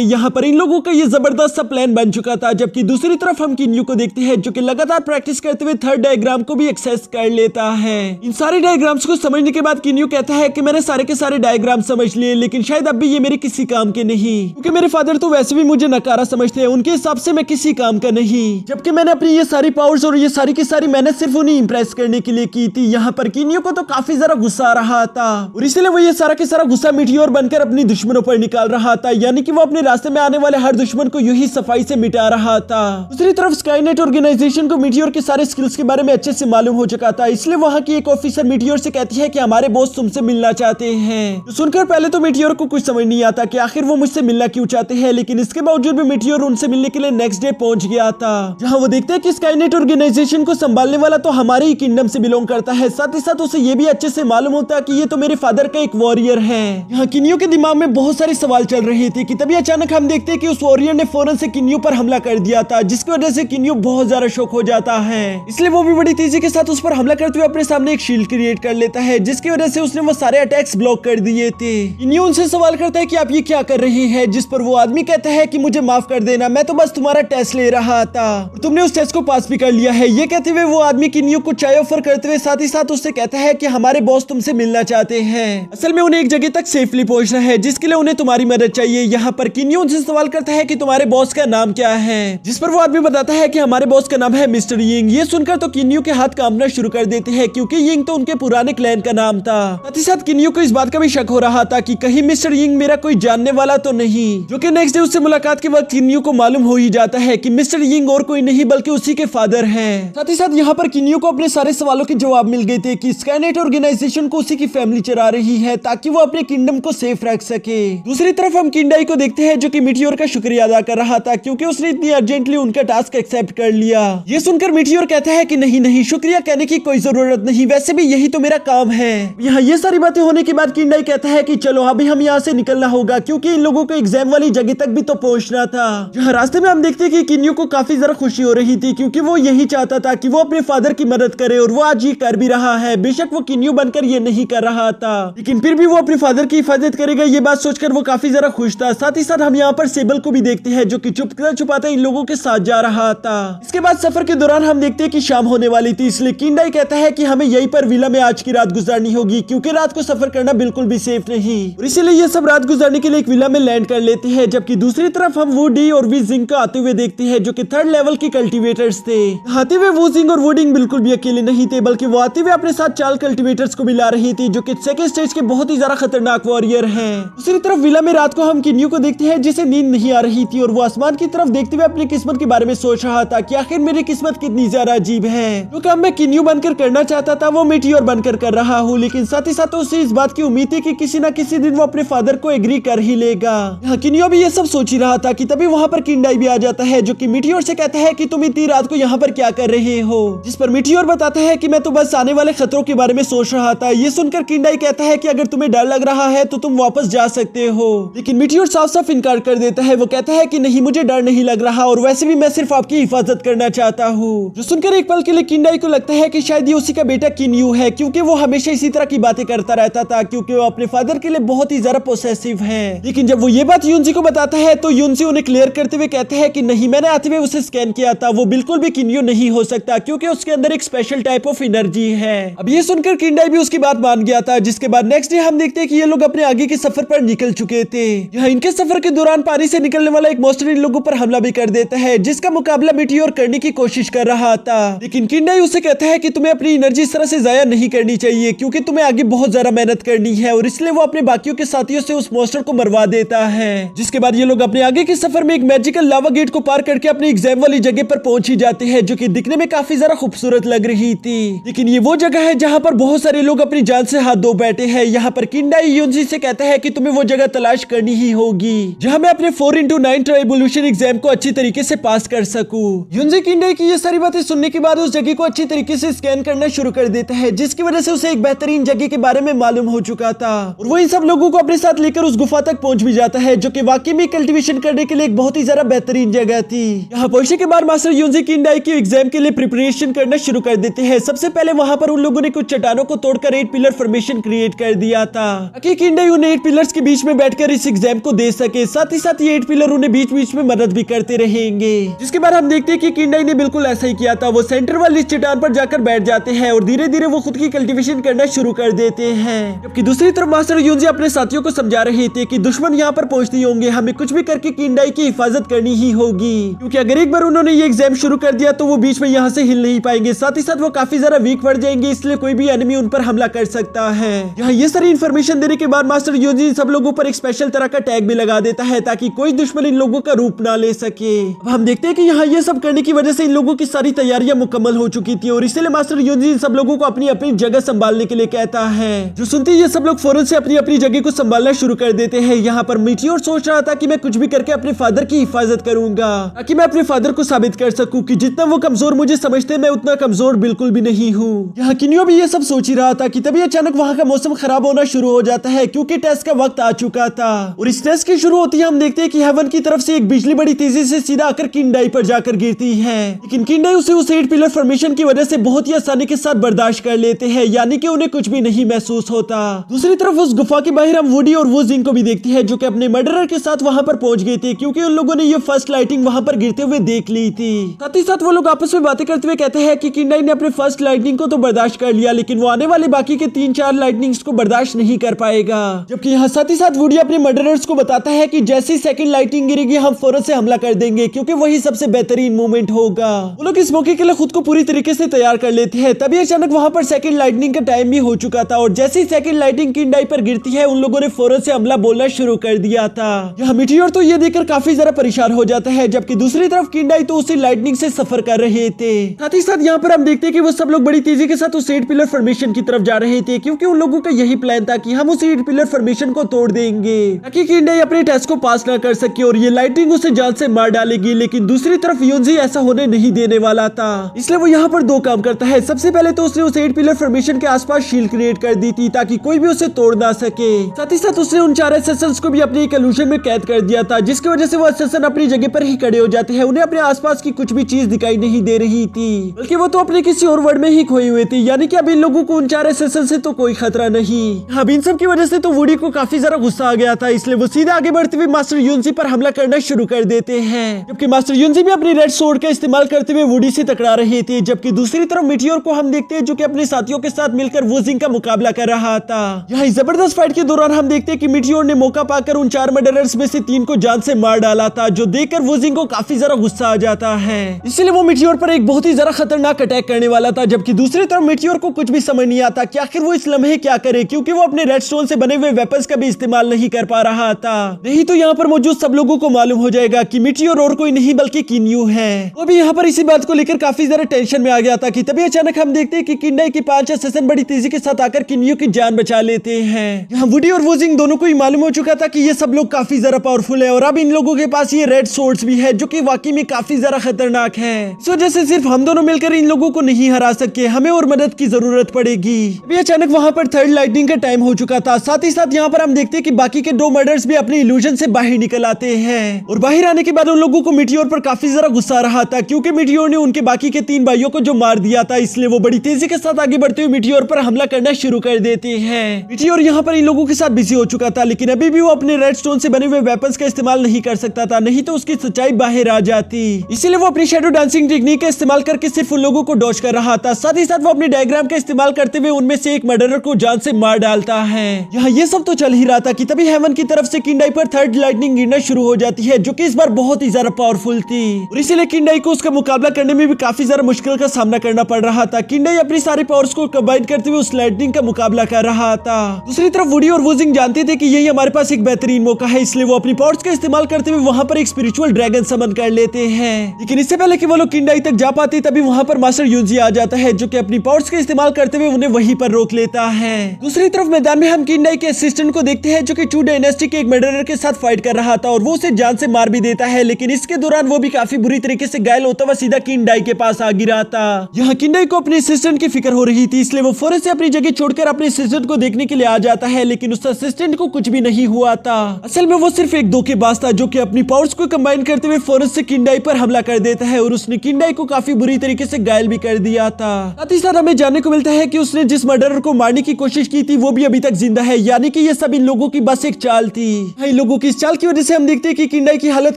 यहाँ पर इन लोगों का ये जबरदस्त सा प्लान बन चुका था। जबकि दूसरी तरफ हम किन्यू को देखते हैं, जो कि लगातार प्रैक्टिस करते हुए 3rd डायग्राम को भी एक्सेस कर लेता है। इन सारे डायग्राम्स को समझने के बाद किन्यू कहता है कि मैंने सारे के सारे डायग्राम समझ लिए, लेकिन शायद अब भी ये मेरे किसी काम के नहीं, क्योंकि मेरे फादर तो वैसे भी मुझे नकारा समझते हैं, उनके हिसाब से मैं किसी काम का नहीं। जबकि मैंने अपनी ये सारी पावर्स और ये सारी की सारी मेहनत सिर्फ उन्हें इंप्रेस करने के लिए की थी। यहाँ पर किन्यू को तो काफी ज्यादा गुस्सा आ रहा था और इसलिए वो ये सारा के सारा गुस्सा मीटियोर बनकर अपनी दुश्मनों पर निकाल रहा था, यानी कि वो अपने रास्ते में आने वाले हर दुश्मन को यूं ही सफाई से मिटा रहा था। दूसरी तरफ स्काईनेट ऑर्गेनाइजेशन को मीटियोर के सारे स्किल्स के बारे में अच्छे से मालूम हो चुका था, इसलिए वहाँ की एक ऑफिसर मीटियोर से कहती है कि हमारे बॉस तुमसे मिलना चाहते हैं। तो सुनकर पहले तो मीटियोर को कुछ समझ नहीं आता कि आखिर वो मुझसे मिलना क्यों चाहते हैं, लेकिन इसके बावजूद भी मीटियोर उनसे मिलने के लिए नेक्स्ट डे पहुंच गया था, जहाँ वो देखते हैं कि स्काईनेट ऑर्गेनाइजेशन को संभालने वाला तो हमारे ही किंगडम से बिलोंग करता है। साथ ही साथ उसे ये भी अच्छे से मालूम होता है कि ये तो मेरे फादर का एक वॉरियर है। यहाँ किन्यू के दिमाग में बहुत सारे सवाल चल रहे थे कि तभी अचानक हम देखते हैं कि उस वॉरियर ने फौरन से किन्यू पर हमला कर दिया था, जिसकी वजह से किन्यू बहुत ज्यादा शॉक हो जाता है। इसलिए वो भी बड़ी तेजी के साथ उस पर हमला करते हुए अपने सामने एक शील्ड क्रिएट कर लेता है, जिसकी वजह से उसने वो सारे अटैक्स ब्लॉक कर दिए थे। किन्यू उनसे सवाल करता है कि आप ये क्या कर रहे हैं, जिस पर वो आदमी कहता है कि मुझे माफ कर देना, मैं तो बस तुम्हारा टेस्ट ले रहा था और तुमने उस टेस्ट को पास भी कर लिया है। ये कहते हुए वो आदमी किन्यू को चाय ऑफर करते हुए साथ ही साथ उससे कहता है कि हमारे बॉस तुमसे मिलना चाहते हैं, असल में उन्हें एक जगह तक सेफली पहुंचना है, जिसके लिए उन्हें तुम्हारी मदद चाहिए। यहाँ पर किन्यू उनसे सवाल करता है कि तुम्हारे बॉस का नाम क्या है, जिस पर वो आदमी बताता है कि हमारे बॉस का नाम है मिस्टर यिंग। ये सुनकर तो किन्यू के हाथ कांपना शुरू कर देते हैं, क्योंकि यिंग तो उनके पुराने क्लैन का नाम था। साथ ही साथ किन्यू को इस बात का भी शक हो रहा था कि कहीं मिस्टर यिंग मेरा कोई जानने वाला तो नहीं, जो कि नेक्स्ट डे उससे मुलाकात के वक्त किन्यू को मालूम हो ही जाता है कि मिस्टर यिंग और कोई नहीं बल्कि उसी के फादर हैं। साथ ही साथ यहाँ पर किन्यू को अपने सारे सवालों के जवाब मिल गए थे कि स्काईनेट ऑर्गेनाइजेशन को उसी की फैमिली चला रही है, ताकि वो अपने किंगडम को सेफ रख सके। दूसरी तरफ हम किंग डाई को देखते हैं, जो कि मीटियोर का शुक्रिया अदा कर रहा था, क्योंकि उसने इतनी अर्जेंटली उनका टास्क एक्सेप्ट कर लिया। ये सुनकर मीटियोर कहता है कि नहीं नहीं, शुक्रिया कहने की कोई जरूरत नहीं, वैसे भी यही तो मेरा काम है। यहाँ ये सारी बातें होने के बाद किंग डाई कहता है कि चलो अभी हम यहाँ से निकलना होगा, क्योंकि इन लोगों को एग्जाम वाली जगह तक भी तो पहुंचना था। जहाँ रास्ते में हम देखते हैं कि किन्यू को काफी ज्यादा खुशी हो रही थी, क्योंकि वो यही चाहता था कि वो अपने फादर की मदद करे, और वो आज ये कर भी रहा है। बेशक वो किन्यू बनकर ये नहीं कर रहा था, लेकिन फिर भी वो अपने फादर की हिफाजत करेगा, ये बात सोचकर वो काफी ज्यादा खुश था। साथ ही साथ हम यहाँ पर सेबल को भी देखते हैं, जो कि चुपता छुपाता इन लोगों के साथ जा रहा था। इसके बाद सफर के दौरान हम देखते हैं कि शाम होने वाली थी, इसलिए किंग डाई कहता है कि हमें यहीं पर विला में आज की रात गुजारनी होगी, क्योंकि रात को सफर करना बिल्कुल भी सेफ नहीं, और इसीलिए ये सब रात गुजारने के लिए एक विला में लैंड कर लेते हैं। जबकि दूसरी तरफ हम वुडी और वीजिंग को आते हुए देखते हैं, जो कि 3rd लेवल के कल्टीवेटर्स थे। आते हुए वुजिंग और वुडिंग बिल्कुल भी अकेले नहीं थे, बल्कि वो आते हुए अपने साथ 4 कल्टीवेटर्स को मिला रही थी, जो कि सेकंड स्टेज के बहुत ही ज्यादा खतरनाक वॉरियर हैं। दूसरी तरफ विला में रात को हम किन्यू को देखते हैं, जिसे नींद नहीं आ रही थी, और वो आसमान की तरफ देखते हुए अपनी किस्मत के बारे में सोच रहा था कि आखिर मेरी किस्मत कितनी ज्यादा अजीब है। जो काम मैं किन्यू बनकर करना चाहता था वो मीटियोर बनकर कर रहा हूँ, लेकिन साथ ही साथ उसे इस बात की उम्मीद थी कि किसी न किसी दिन वो अपने फादर को एग्री कर ही लेगा। यहाँ किन्यू भी ये सब सोच ही रहा था कि तभी वहाँ पर किंग डाई भी आ जाता है, जो कि मीटियोर से कहता है कि तुम इतनी रात को यहाँ पर क्या कर रहे हो, जिस पर मीटियोर बताता है कि मैं तो बस आने वाले खतरों के बारे में सोच रहा था। ये सुनकर किंग डाई कहता है कि अगर तुम्हें डर लग रहा है तो तुम वापस जा सकते हो, लेकिन मीटियोर साफ साफ इनकार कर देता है। वो कहता है कि नहीं, मुझे डर नहीं लग रहा, और वैसे भी मैं सिर्फ आपकी हिफाजत करना चाहता हूँ। जो सुनकर एक पल के लिए किंग डाई को लगता है कि शायद ये उसी का बेटा किन्यू है, क्योंकि वो हमेशा इसी तरह की बातें करता रहता था, क्योंकि वो अपने फादर के लिए बहुत ही ज्यादा पोसेसिव है। लेकिन जब वो ये बात युनजी को बताता है तो युनजी उन्हें क्लियर करते हुए कहते हैं कि नहीं, मैंने आते हुए उसे स्कैन किया था, वो बिल्कुल भी किन्यो नहीं हो सकता क्योंकि उसके अंदर एक स्पेशल टाइप ऑफ एनर्जी है। अब ये सुनकर किंडाई भी उसकी बात मान गया था, जिसके बाद नेक्स्ट डे हम देखते हैं कि ये लोग अपने आगे के सफर पर निकल चुके थे। यहाँ इनके सफर के दौरान पानी से निकलने वाला एक मॉन्स्टर इन लोगों पर हमला भी कर देता है, जिसका मुकाबला मीटियोर करने की कोशिश कर रहा था। लेकिन किंडाई उसे कहता है कि तुम्हें अपनी एनर्जी इस तरह से जाया नहीं करनी चाहिए क्योंकि तुम्हें आगे बहुत ज्यादा मेहनत करनी है, और इसलिए वो अपने बाकियों के साथियों से उस मॉन्स्टर को मरवा देता है। जिसके बाद ये लोग अपने आगे के सफर में एक मैजिकल लावा गेट को पार करके अपनी एग्जाम वाली जगह पर पहुंच ही जाते हैं, जो कि दिखने में काफी ज्यादा खूबसूरत लग रही थी। लेकिन ये वो जगह है जहाँ पर बहुत सारे लोग अपनी जान से हाथ धो बैठे हैं। यहाँ पर किंडाई युनजी से कहता है कि तुम्हें वो जगह तलाश करनी ही होगी जहाँ मैं अपने 4x9 ट्राइबोल्यूशन एग्जाम को अच्छी तरीके से पास कर सकूं। युनजी किंडाई की ये सारी बातें सुनने के बाद उस जगह को अच्छी तरीके से स्कैन करना शुरू कर देता है, जिसकी वजह से उसे एक बेहतरीन जगह के बारे में मालूम हो चुका था, और वो इन सब लोगों को अपने साथ लेकर उस गुफा तक पहुंच भी जाता है, जो कि वाकई में कल्टीवेशन करने के लिए एक बहुत ही ज्यादा बेहतरीन जगह थी। यहाँ पहुंचने के बाद मास्टर युनजी किंडाई की एग्जाम के लिए प्रिपरेशन करना शुरू कर देते हैं। सबसे पहले वहाँ पर उन लोगों ने कुछ चट्टानों को तोड़कर 8 पिलर फॉर्मेशन क्रिएट कर दिया था ताकि किंडाई उन 8 पिलर्स के बीच में बैठकर इस एग्जाम को दे सके। साथ ही साथ ये 8 पिलर उन्हें बीच बीच में मदद भी करते रहेंगे। जिसके बाद हम देखते हैं कि किंडाई ने बिल्कुल ऐसा ही किया था। वो सेंटर वाली चट्टान पर जाकर बैठ जाते हैं और धीरे धीरे वो खुद की कल्टीवेशन करना शुरू कर देते हैं। जबकि दूसरी तरफ मास्टर युनजी अपने साथियों को समझा रहे थे कि दुश्मन यहाँ पर पहुंचते होंगे, हमें कुछ भी करके किंडाई की हिफाजत करनी ही होगी, क्योंकि अगर एक बार उन्होंने ये एग्जाम शुरू कर दिया तो वो बीच में यहाँ से हिल नहीं पाएंगे। साथ ही साथ वो काफी ज्यादा वीक पड़ जाएंगे, इसलिए कोई भी एनिमी उन पर हमला कर सकता है। यहाँ ये सारी इन्फॉर्मेशन देने के बाद मास्टर युनजी सब लोगों पर एक स्पेशल तरह का टैग भी लगा देता है ताकि कोई दुश्मन इन लोगों का रूप ना ले सके। अब हम देखते हैं कि यहाँ ये सब करने की वजह से इन लोगों की सारी तैयारियां मुकम्मल हो चुकी थी, और इसलिए मास्टर युनजी सब लोगों को अपनी अपनी जगह संभालने के लिए कहता है। जो सुनते ही ये सब लोग फौरन से अपनी अपनी जगह को संभालना शुरू कर देते हैं। यहाँ पर मीटियोर सोच रहा था कि मैं कुछ भी करके अपने फादर की हिफाजत करूंगा ताकि मैं अपने फादर को साबित कर सकूं कि जितना वो कमजोर मुझे समझते हैं मैं उतना कमजोर बिल्कुल भी नहीं हूँ। यहाँ किन्यो भी ये सब सोच ही रहा था कि तभी अचानक वहाँ का मौसम खराब होना शुरू हो जाता है क्योंकि टेस्ट का वक्त आ चुका था, और इस टेस्ट की शुरू होती है हम देखते हैं कि हेवन की तरफ से एक बिजली बड़ी तेजी से सीधा आकर किंडाई पर जाकर गिरती है। लेकिन किंडाई उसे उस 8 पिलर फॉर्मेशन की वजह से बहुत ही आसानी के साथ बर्दाश्त कर लेते हैं, यानी कि उन्हें कुछ भी नहीं महसूस होता। दूसरी तरफ उस गुफा के बाहर हम वुडी और वो जिंग को भी देखते हैं, जो कि अपने मर्डरर के साथ वहां पर पहुंच गए थे क्योंकि उन लोगों ने ये फर्स्ट लाइटिंग वहां पर गिरते हुए देख ली थी। साथ ही साथ वो लोग आपस में बातें करते हुए कहते हैं कि किंडाई ने अपने फर्स्ट लाइटनिंग को तो बर्दाश्त कर लिया, लेकिन वो आने वाले बाकी के 3-4 लाइटनिंग्स को बर्दाश्त नहीं कर पाएगा। जबकि यहाँ साथ ही साथ वुडी अपने मर्डरर्स को बताता है कि जैसे ही सेकंड लाइटिंग गिरेगी हम फौरन से हमला कर देंगे क्योंकि वही सबसे बेहतरीन मोमेंट होगा। वो लोग इस मौके के लिए खुद को पूरी तरीके से तैयार कर लेते हैं। तभी अचानक वहां पर सेकंड लाइटनिंग का टाइम भी हो चुका था, और जैसे ही सेकंड लाइटनिंग किंडाई पर गिरती है उन लोगों ने फौरन से हमला बोलना शुरू कर दिया था। यहाँ मीटियोर तो ये देखकर काफी ज्यादा परेशान हो जाता है, जबकि दूसरी तरफ किंडाई तो उसी लाइटनिंग से सफर कर रहे थे। साथ ही साथ यहाँ पर हम देखते हैं कि वो सब लोग बड़ी तेजी के साथ उस 8 पिलर फॉर्मेशन की तरफ जा रहे थे क्योंकि उन लोगों का यही प्लान था कि हम उस 8 पिलर फॉर्मेशन को तोड़ देंगे ताकि किंडाई अपने टेस्ट को पास ना कर सके और ये लाइटिंग उसे जान से मार डालेगी। लेकिन दूसरी तरफ युनजी ऐसा होने नहीं देने वाला था, इसलिए वो यहाँ पर 2 काम करता है। सबसे पहले तो उसने उस 8 पिलर फॉर्मेशन के आसपास शील्ड क्रिएट कर दी थी ताकि कोई भी उसे तोड़ ना सके। साथ ही साथ उसने उन 4 असैसिन्स को भी अपने एक इल्यूजन में कैद कर दिया था, जिसकी वजह से वो असैसिन अपनी जगह पर ही खड़े हो जाते हैं। उन्हें अपने आसपास की कुछ भी चीज दिखाई नहीं दे रही थी, बल्कि वो तो अपने किसी और वर्ल्ड में ही खोए हुए थे, यानी कि अब इन लोगों को उन 4 असैसिन से तो कोई खतरा नहीं। अब इन सब की वजह से तो वुडी को काफी ज्यादा गुस्सा आ गया था, इसलिए वो सीधा आगे बढ़ते हुए मास्टर युनजी पर हमला करना शुरू कर देते हैं। जबकि मास्टर युनजी भी अपनी रेड सोर्ड का इस्तेमाल करते हुए वुडी से टकरा रहे थे। जबकि दूसरी तरफ मीटियोर को हम देखते हैं जो कि अपने साथियों के साथ मिलकर वो जिंग का मुकाबला कर रहा था। यहाँ जबरदस्त फाइट के दौरान हम देखते हैं कि मीटियोर ने मौका पाकर उन 4 मर्डरर्स में से 3 को जान से मार डाला था, जो देखकर वो जिंग को काफी ज्यादा गुस्सा आ जाता है। इसलिए वो मीटियोर पर एक बहुत ही ज्यादा खतरनाक अटैक करने वाला था। जबकि दूसरी तरफ मीटियोर को कुछ भी समझ नहीं आता कि आखिर वो इस लम्हे क्या करे, क्योंकि वो अपने रेड स्टोन से बने हुए वेपन्स का भी इस्तेमाल नहीं कर पा रहा था। नहीं तो यहाँ पर मौजूद सब लोगों को मालूम हो जाएगा कि मीटियोर और कोई नहीं बल्कि किन्यू है। वो भी यहाँ पर इसी बात को लेकर काफी ज्यादा टेंशन में आ गया था कि तभी अचानक हम देखते हैं कि किंडाई की 5 असैसिन बड़ी तेजी के साथ आकर किन्यू की जान बचा लेते हैं। यहाँ वुडी और वो जिंग दोनों को ही मालूम हो चुका था कि ये सब लोग काफी ज्यादा पावरफुल है, और अब इन लोगों के पास ये रेड सोर्ड्स भी है जो कि वाकई में काफी ज्यादा खतरनाक है। इस वजह से सिर्फ हम दोनों मिलकर इन लोगों को नहीं हरा सके, हमें और मदद की जरूरत पड़ेगी। अभी अचानक वहाँ पर 3rd लाइटनिंग का टाइम हो चुका था। साथ ही साथ यहाँ पर हम देखते हैं कि बाकी के 2 मर्डर्स भी अपने इल्यूजन से बाहर निकल आते हैं, और बाहर आने के बाद उन लोगों को मीटियोर पर काफी ज्यादा गुस्सा आ रहा था क्योंकि मीटियोर ने उनके बाकी के 3 भाइयों को जो मार दिया था, इसलिए वो बड़ी तेजी के साथ आगे बढ़ते हुए मीटियोर पर हमला करना शुरू कर देते हैं। मीटियोर यहाँ पर इन लोगों के साथ बिजी हो चुका था, लेकिन अभी भी वो अपने रेड स्टोन से बने हुए वेपन्स का इस्तेमाल नहीं नहीं कर सकता था, नहीं तो उसकी सच्चाई बाहर आ जाती। इसीलिए वो अपनी शैडो डांसिंग टेक्निक का इस्तेमाल करके सिर्फ उन लोगों को डॉज कर रहा था। साथ ही साथ वो अपनी डायग्राम का इस्तेमाल करते हुए उनमें से एक मर्डरर को जान से मार डालता है। यहाँ ये सब तो चल ही रहा था कि तभी हेवन की तरफ से किंडाई पर थर्ड लाइटनिंग गिरना शुरू हो जाती है, जो कि इस बार बहुत ही ज्यादा पावरफुल थी और इसीलिए किंडाई को उसका मुकाबला करने में भी काफी ज्यादा मुश्किल का सामना करना पड़ रहा था। किंडाई अपनी सारी पावर्स को कंबाइन करते हुए उस लाइटनिंग का मुकाबला कर रहा था। दूसरी तरफ वुडी और वुजिंग जानते थे कि यही हमारे पास एक बेहतरीन मौका है, इसलिए वो अपनी पावर्स का इस्तेमाल करते हुए वहां पर एक स्पिरिचुअल ड्रैगन समन कर लेते हैं। लेकिन इससे पहले कि वो लोग किंडाई तक जा पाते तभी वहां पर मास्टर यूजी आ जाता है, जो कि अपनी पावर्स का इस्तेमाल करते हुए उन्हें वहीं पर रोक लेता है। दूसरी तरफ मैदान में हम किंडाई के असिस्टेंट को देखते हैं, जो कि चू डायनेस्टी के एक मर्डरर के साथ फाइट कर रहा था और वो उसे जान से मार भी देता है। लेकिन इसके दौरान वो भी काफी बुरी तरीके से घायल होता हुआ सीधा किंडाई के पास आ गिरा था। यहाँ किंडाई को अपने असिस्टेंट की फिक्र हो रही थी, इसलिए वो फौरन से अपनी जगह छोड़कर अपने असिस्टेंट को देखने के लिए आ जाता है। लेकिन उस असिस्टेंट को कुछ भी नहीं हुआ था। असल में वो सिर्फ एक धोखेबाज था, जो कि अपनी पावर्स को कंबाइन करते हुए फौरन से किंडाई पर हमला कर देता है और उसने किंडाई को काफी बुरी तरीके से घायल भी कर दिया था। साथ ही साथ हमें जानने को मिलता है कि उसने जिस मर्डरर को मारने की कोशिश की थी वो भी अभी तक जिंदा है, यानी कि ये सब इन लोगों की बस एक चाल थी। इन लोगों की इस चाल की वजह से हम देखते हैं कि किंडाई की हालत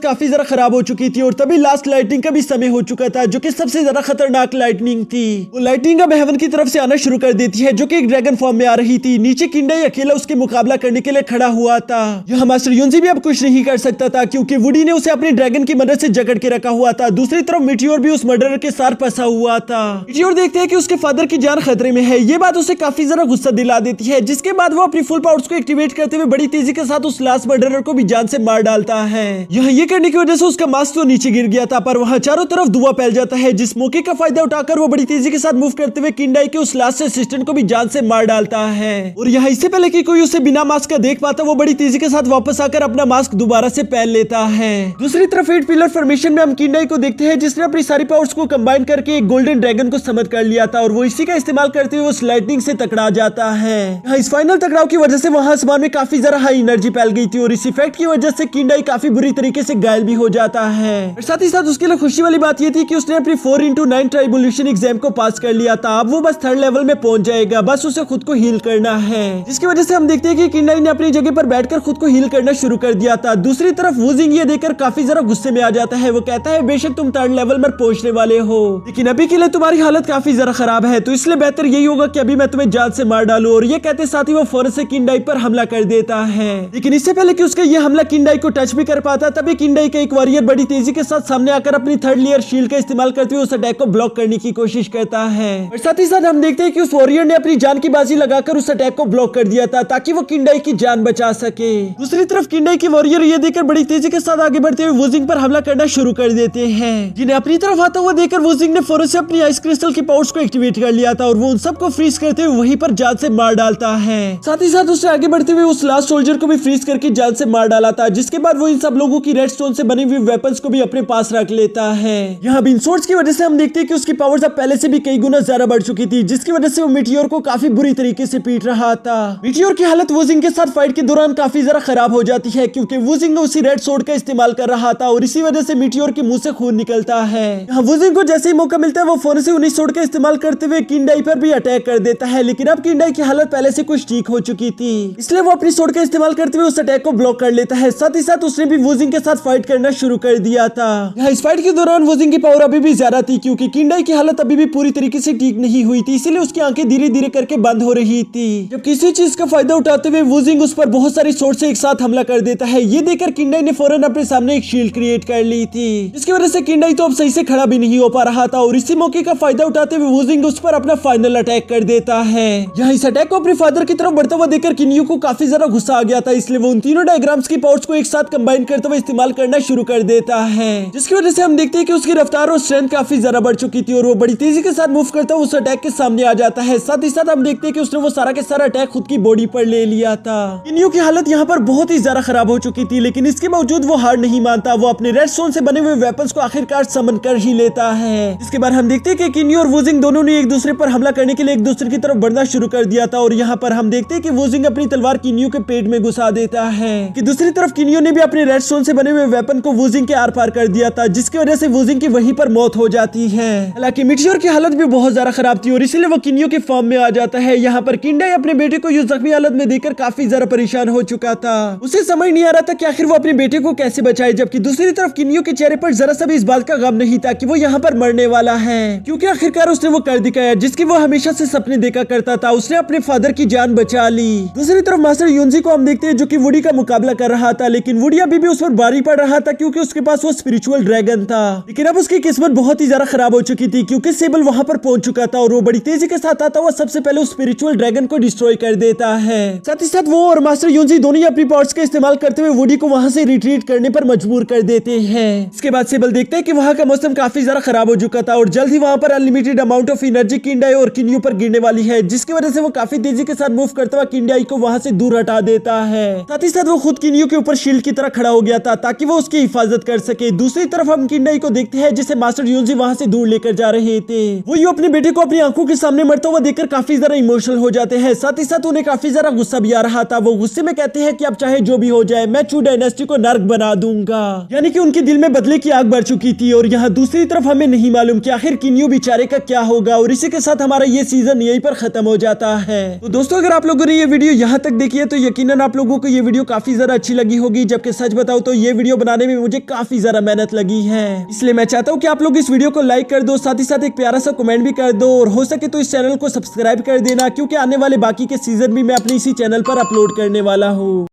काफी ज्यादा खराब हो चुकी थी और तभी लास्ट लाइटनिंग का भी समय हो चुका था, जो कि सबसे ज्यादा खतरनाक लाइटनिंग थी। वो लाइटनिंग अब हेवन की तरफ से आना शुरू कर देती है, जो कि एक ड्रैगन फॉर्म में आ रही थी। नीचे किंडाई अकेला उसके मुकाबला करने के लिए खड़ा हुआ था। यहाँ मास्टर यूजी भी अब कुछ नहीं कर सकता था, क्योंकि वुडी ने उसे अपने ड्रैगन की मदद से जकड़ के रखा हुआ था। दूसरी तरफ मिटियोर भी उस मर्डरर के साथ फंसा हुआ था। मिटियोर देखते हैं कि उसके फादर की जान खतरे में है। ये बात उसे काफी ज्यादा गुस्सा दिला देती है, जिसके बाद वो अपनी फुल पावर्स को एक्टिवेट करते हुए बड़ी तेजी के साथ उस लास्ट मर्डरर को भी जान से मार डालता है। यहाँ ये करने की वजह से उसका मास्क तो नीचे गिर गया था, पर वहाँ चारों तरफ धुआं फैल जाता है, जिस मौके का फायदा उठाकर वो बड़ी तेजी के साथ मूव करते हुए किंडाई के उस लास्ट असिस्टेंट को भी जान से मार डालता है। और यहाँ इससे पहले कि कोई उसे बिना मास्क का देख पाता, वो बड़ी तेजी के साथ वापस आकर अपना मास्क दोबारा से पहन लेता है। दूसरी तरफ 8 पिलर फॉर्मेशन में हम किंडाई को देखते हैं, जिसने अपनी सारी पावर्स को कंबाइन करके एक गोल्डन ड्रैगन को समझ कर लिया था और वो इसी का इस्तेमाल करते हुए उस लाइटनिंग से टकरा जाता है। यहाँ इस फाइनल टकराव की वजह से वहां आसमान में काफी ज्यादा हाई एनर्जी फैल गई थी और इस इफेक्ट की वजह से किंडाई काफी बुरी तरीके से घायल भी हो जाता है। और साथ ही साथ उसके लिए खुशी वाली बात ये थी कि उसने अपनी 4x9 ट्राइबोल्यूशन एग्जाम को पास कर लिया था। अब वो बस 3rd लेवल में पहुंच जाएगा, बस उसे खुद को हील करना है, जिसकी वजह से हम देखते हैं कि किंडाई ने अपनी जगह पर बैठकर खुद को हील करना शुरू कर दिया था। दूसरी तरफ वुजिंग ये देखकर काफी ज्यादा गुस्से में आ जाता है। वो कहता है बेशक तुम 3rd लेवल पर पहुंचने वाले हो, लेकिन अभी के लिए तुम्हारी हालत काफी ज्यादा खराब है, तो इसलिए बेहतर यही होगा कि अभी मैं तुम्हें जान से मार डालूं। और ये कहते साथ ही वो फौरन से किंडाई पर हमला कर देता है। लेकिन इससे पहले कि उसका ये हमला किंडाई को टच भी कर पाता, तभी किंडाई का एक वॉरियर बड़ी तेजी के साथ सामने आकर अपनी 3rd लेयर शील्ड का इस्तेमाल करते हुए उस अटैक को ब्लॉक करने की कोशिश करता है। और साथ ही साथ हम देखते हैं कि उस वॉरियर ने अपनी जान की बाजी लगाकर उस अटैक को ब्लॉक कर दिया था, ताकि वो किंडाई की जान बचा सके। दूसरी तरफ किंडाई की वॉरियर ये देखकर बड़ी तेजी के साथ आगे बढ़ते हुए वुजिंग पर हमला करना शुरू कर देते हैं, जिन्हें अपनी तरफ आता हुआ देखकर वुजिंग ने फौरन से अपनी आइस क्रिस्टल की पावर्स को एक्टिवेट कर लिया था और वो उन सबको फ्रीज करते हुए वहीं पर जान से मार डालता है। साथ ही साथ उसने आगे बढ़ते हुए उस लास्ट सोल्जर को भी फ्रीज करके जान से मार डाला था, जिसके बाद वो इन सब लोगों की रेड स्टोन से बनी हुई वेपन्स को भी अपने पास रख लेता है। यहाँ बिन सोर्स की वजह से हम देखते हैं कि उसकी पावर्स अब पहले से भी कई गुना ज्यादा बढ़ चुकी थी, जिसकी वजह से वो मिटियोर को काफी बुरी तरीके से पीट रहा था। मिटियोर की हालत वुजिंग के साथ फाइट के दौरान काफी ज्यादा खराब हो जाती है, क्योंकि वुजिंग उसी रेड सोर्ड का इस्तेमाल कर रहा था और इसी वजह से मिटियोर के मुंह से खून निकलता है। यहाँ वुजिंग को जैसे ही मौका मिलता है वो फौरन से उन्हीं सोर्ड का इस्तेमाल करते हुए किंडाई पर भी अटैक कर देता है। लेकिन अब किंडाई की हालत पहले से कुछ ठीक हो चुकी थी, इसलिए वो अपनी सोर्ड का इस्तेमाल करते हुए उस अटैक को ब्लॉक कर लेता है। साथ ही साथ उसने भी वुजिंग के साथ फाइट करना शुरू कर दिया था। यहाँ इस फाइट के दौरान वुजिंग की पावर अभी भी ज्यादा थी, क्योंकि किंडाई की हालत अभी भी पूरी तरीके से ठीक नहीं हुई थी, इसीलिए उसकी आंखें धीरे धीरे करके बंद हो रही थी। जब किसी चीज का फायदा उठाते हुए वुजिंग उस पर बहुत सारी सोर्ड से एक साथ हमला कर देता है। ये देखकर किंडाई ने फौरन अपने सामने एक शील्ड क्रिएट कर ली थी, जिसकी वजह से किंडाई तो अब सही से खड़ा भी नहीं हो पा रहा था और इसी मौके का फायदा उठाते हुए वुजिंग उस पर अपना फाइनल अटैक कर देता है। यहाँ इस अटैक को अपने फादर की तरफ बढ़ता हुआ देखकर किन्यू को काफी ज्यादा गुस्सा आ गया था, इसलिए वो उन तीनों डायग्राम्स की पावर्स को एक साथ कंबाइन करते हुए इस्तेमाल करना शुरू कर देता है, जिसकी वजह से हम देखते हैं कि उसकी रफ्तार और स्ट्रेंथ काफी ज्यादा बढ़ चुकी थी और वो बड़ी तेजी के साथ मूव करता हुआ उस अटैक के सामने आ जाता है। साथ ही साथ हम देखते हैं कि उसने वो सारा के सारा अटैक खुद की बॉडी पर ले लिया था। किन्यू की हालत यहाँ पर बहुत ही ज्यादा खराब हो चुकी थी, लेकिन इसके बावजूद वो हार नहीं मानता। वो अपने रेड स्टोन से बने हुए वेपन्स को आखिरकार समन कर ही लेता है। इसके बाद हम देखते हैं कि किन्यू और वुजिंग दोनों ने एक दूसरे पर हमला करने के लिए एक दूसरे की तरफ बढ़ना शुरू कर दिया था और यहाँ पर हम देखते हैं कि वुजिंग अपनी तलवार किन्यू के पेट में घुसा देता है कि दूसरी तरफ किन्यू ने भी अपने रेड स्टोन से बने हुए वेपन को वुजिंग के आर पार कर दिया था, जिसकी वजह से वुजिंग की वहीं पर मौत हो जाती है। हालांकि मिटियोर की हालत भी बहुत ज्यादा खराब थी और इसीलिए वो किन्यू के फॉर्म में आ जाता है। यहाँ पर किंडाई अपने बेटे को यूं जख्मी हालत में देखकर काफी ज्यादा परेशान हो चुका था। उसे समझ नहीं आ रहा था कि आखिर वो अपने अपने बेटे को कैसे बचाए, जबकि दूसरी तरफ किन्यो के चेहरे पर जरा सा भी इस बात का गम नहीं था कि वो यहाँ पर मरने वाला है, क्योंकि आखिरकार उसने वो कर दिखाया जिसकी वो हमेशा से सपने देखा करता था। उसने अपने फादर की जान बचा ली। दूसरी तरफ मास्टर योंजी को हम देखते हैं जो कि वुडी का मुकाबला कर रहा था, लेकिन वुडी अभी भी उस पर भारी पड़ रहा था क्योंकि उसके पास वो स्पिरिचुअल ड्रैगन था। लेकिन अब उसकी किस्मत बहुत ही ज्यादा खराब हो चुकी थी क्योंकि सेबल वहां पर पहुंच चुका था और वो बड़ी तेजी के साथ आता हुआ सबसे पहले उस स्पिरिचुअल ड्रैगन को डिस्ट्रॉय कर देता है। साथ ही साथ वो और मास्टर योंजी दोनों ही अपनी पावर्स का इस्तेमाल करते हुए वुडी को वहां से रिट्रीट करने पर मजबूर कर देते हैं। इसके बाद सेबल देखते हैं कि वहां का मौसम काफी ज्यादा खराब हो चुका था और जल्द ही वहां पर अनलिमिटेड अमाउंट ऑफ एनर्जी किंडाई और किन्यू पर गिरने वाली है, जिसकी वजह से वो काफी तेजी के साथ मूव करता हुआ किंडाई को वहां से दूर हटा देता है। साथ ही साथ वो खुद किन्यू के ऊपर शील्ड की तरह खड़ा हो गया था ताकि वो उसकी हिफाजत कर सके। दूसरी तरफ हम किंडाई को देखते हैं जिसे मास्टर योंजी वहां से दूर लेकर जा रहे थे। वो यूं अपने बेटे को अपनी आंखों के सामने मरता हुआ देखकर काफी ज्यादा इमोशनल हो जाते हैं। साथ ही साथ उन्हें काफी ज्यादा गुस्सा भी आ रहा था। वो गुस्से में कहते हैं कि अब चाहे जो भी हो जाए मैं चू डायनेस्टी को नर्क बना दूंगा, यानी कि उनके दिल में बदले की आग बढ़ चुकी थी। और यहाँ दूसरी तरफ हमें नहीं मालूम कि आखिर किन्यू बेचारे का क्या होगा। और इसी के साथ हमारा ये सीजन यहीं पर खत्म हो जाता है। तो दोस्तों अगर आप लोगों ने ये वीडियो यहाँ तक देखी है तो यकीनन आप लोगों को ये वीडियो काफी ज्यादा अच्छी लगी होगी, जबकि सच बताओ तो ये वीडियो बनाने में मुझे काफी ज्यादा मेहनत लगी है। इसलिए मैं चाहता हूँ कि आप लोग इस वीडियो को लाइक कर दो, साथ ही साथ एक प्यारा सा कमेंट भी कर दो और हो सके तो इस चैनल को सब्सक्राइब कर देना, क्योंकि आने वाले बाकी के सीजन भी मैं अपने इसी चैनल पर अपलोड करने वाला हूँ।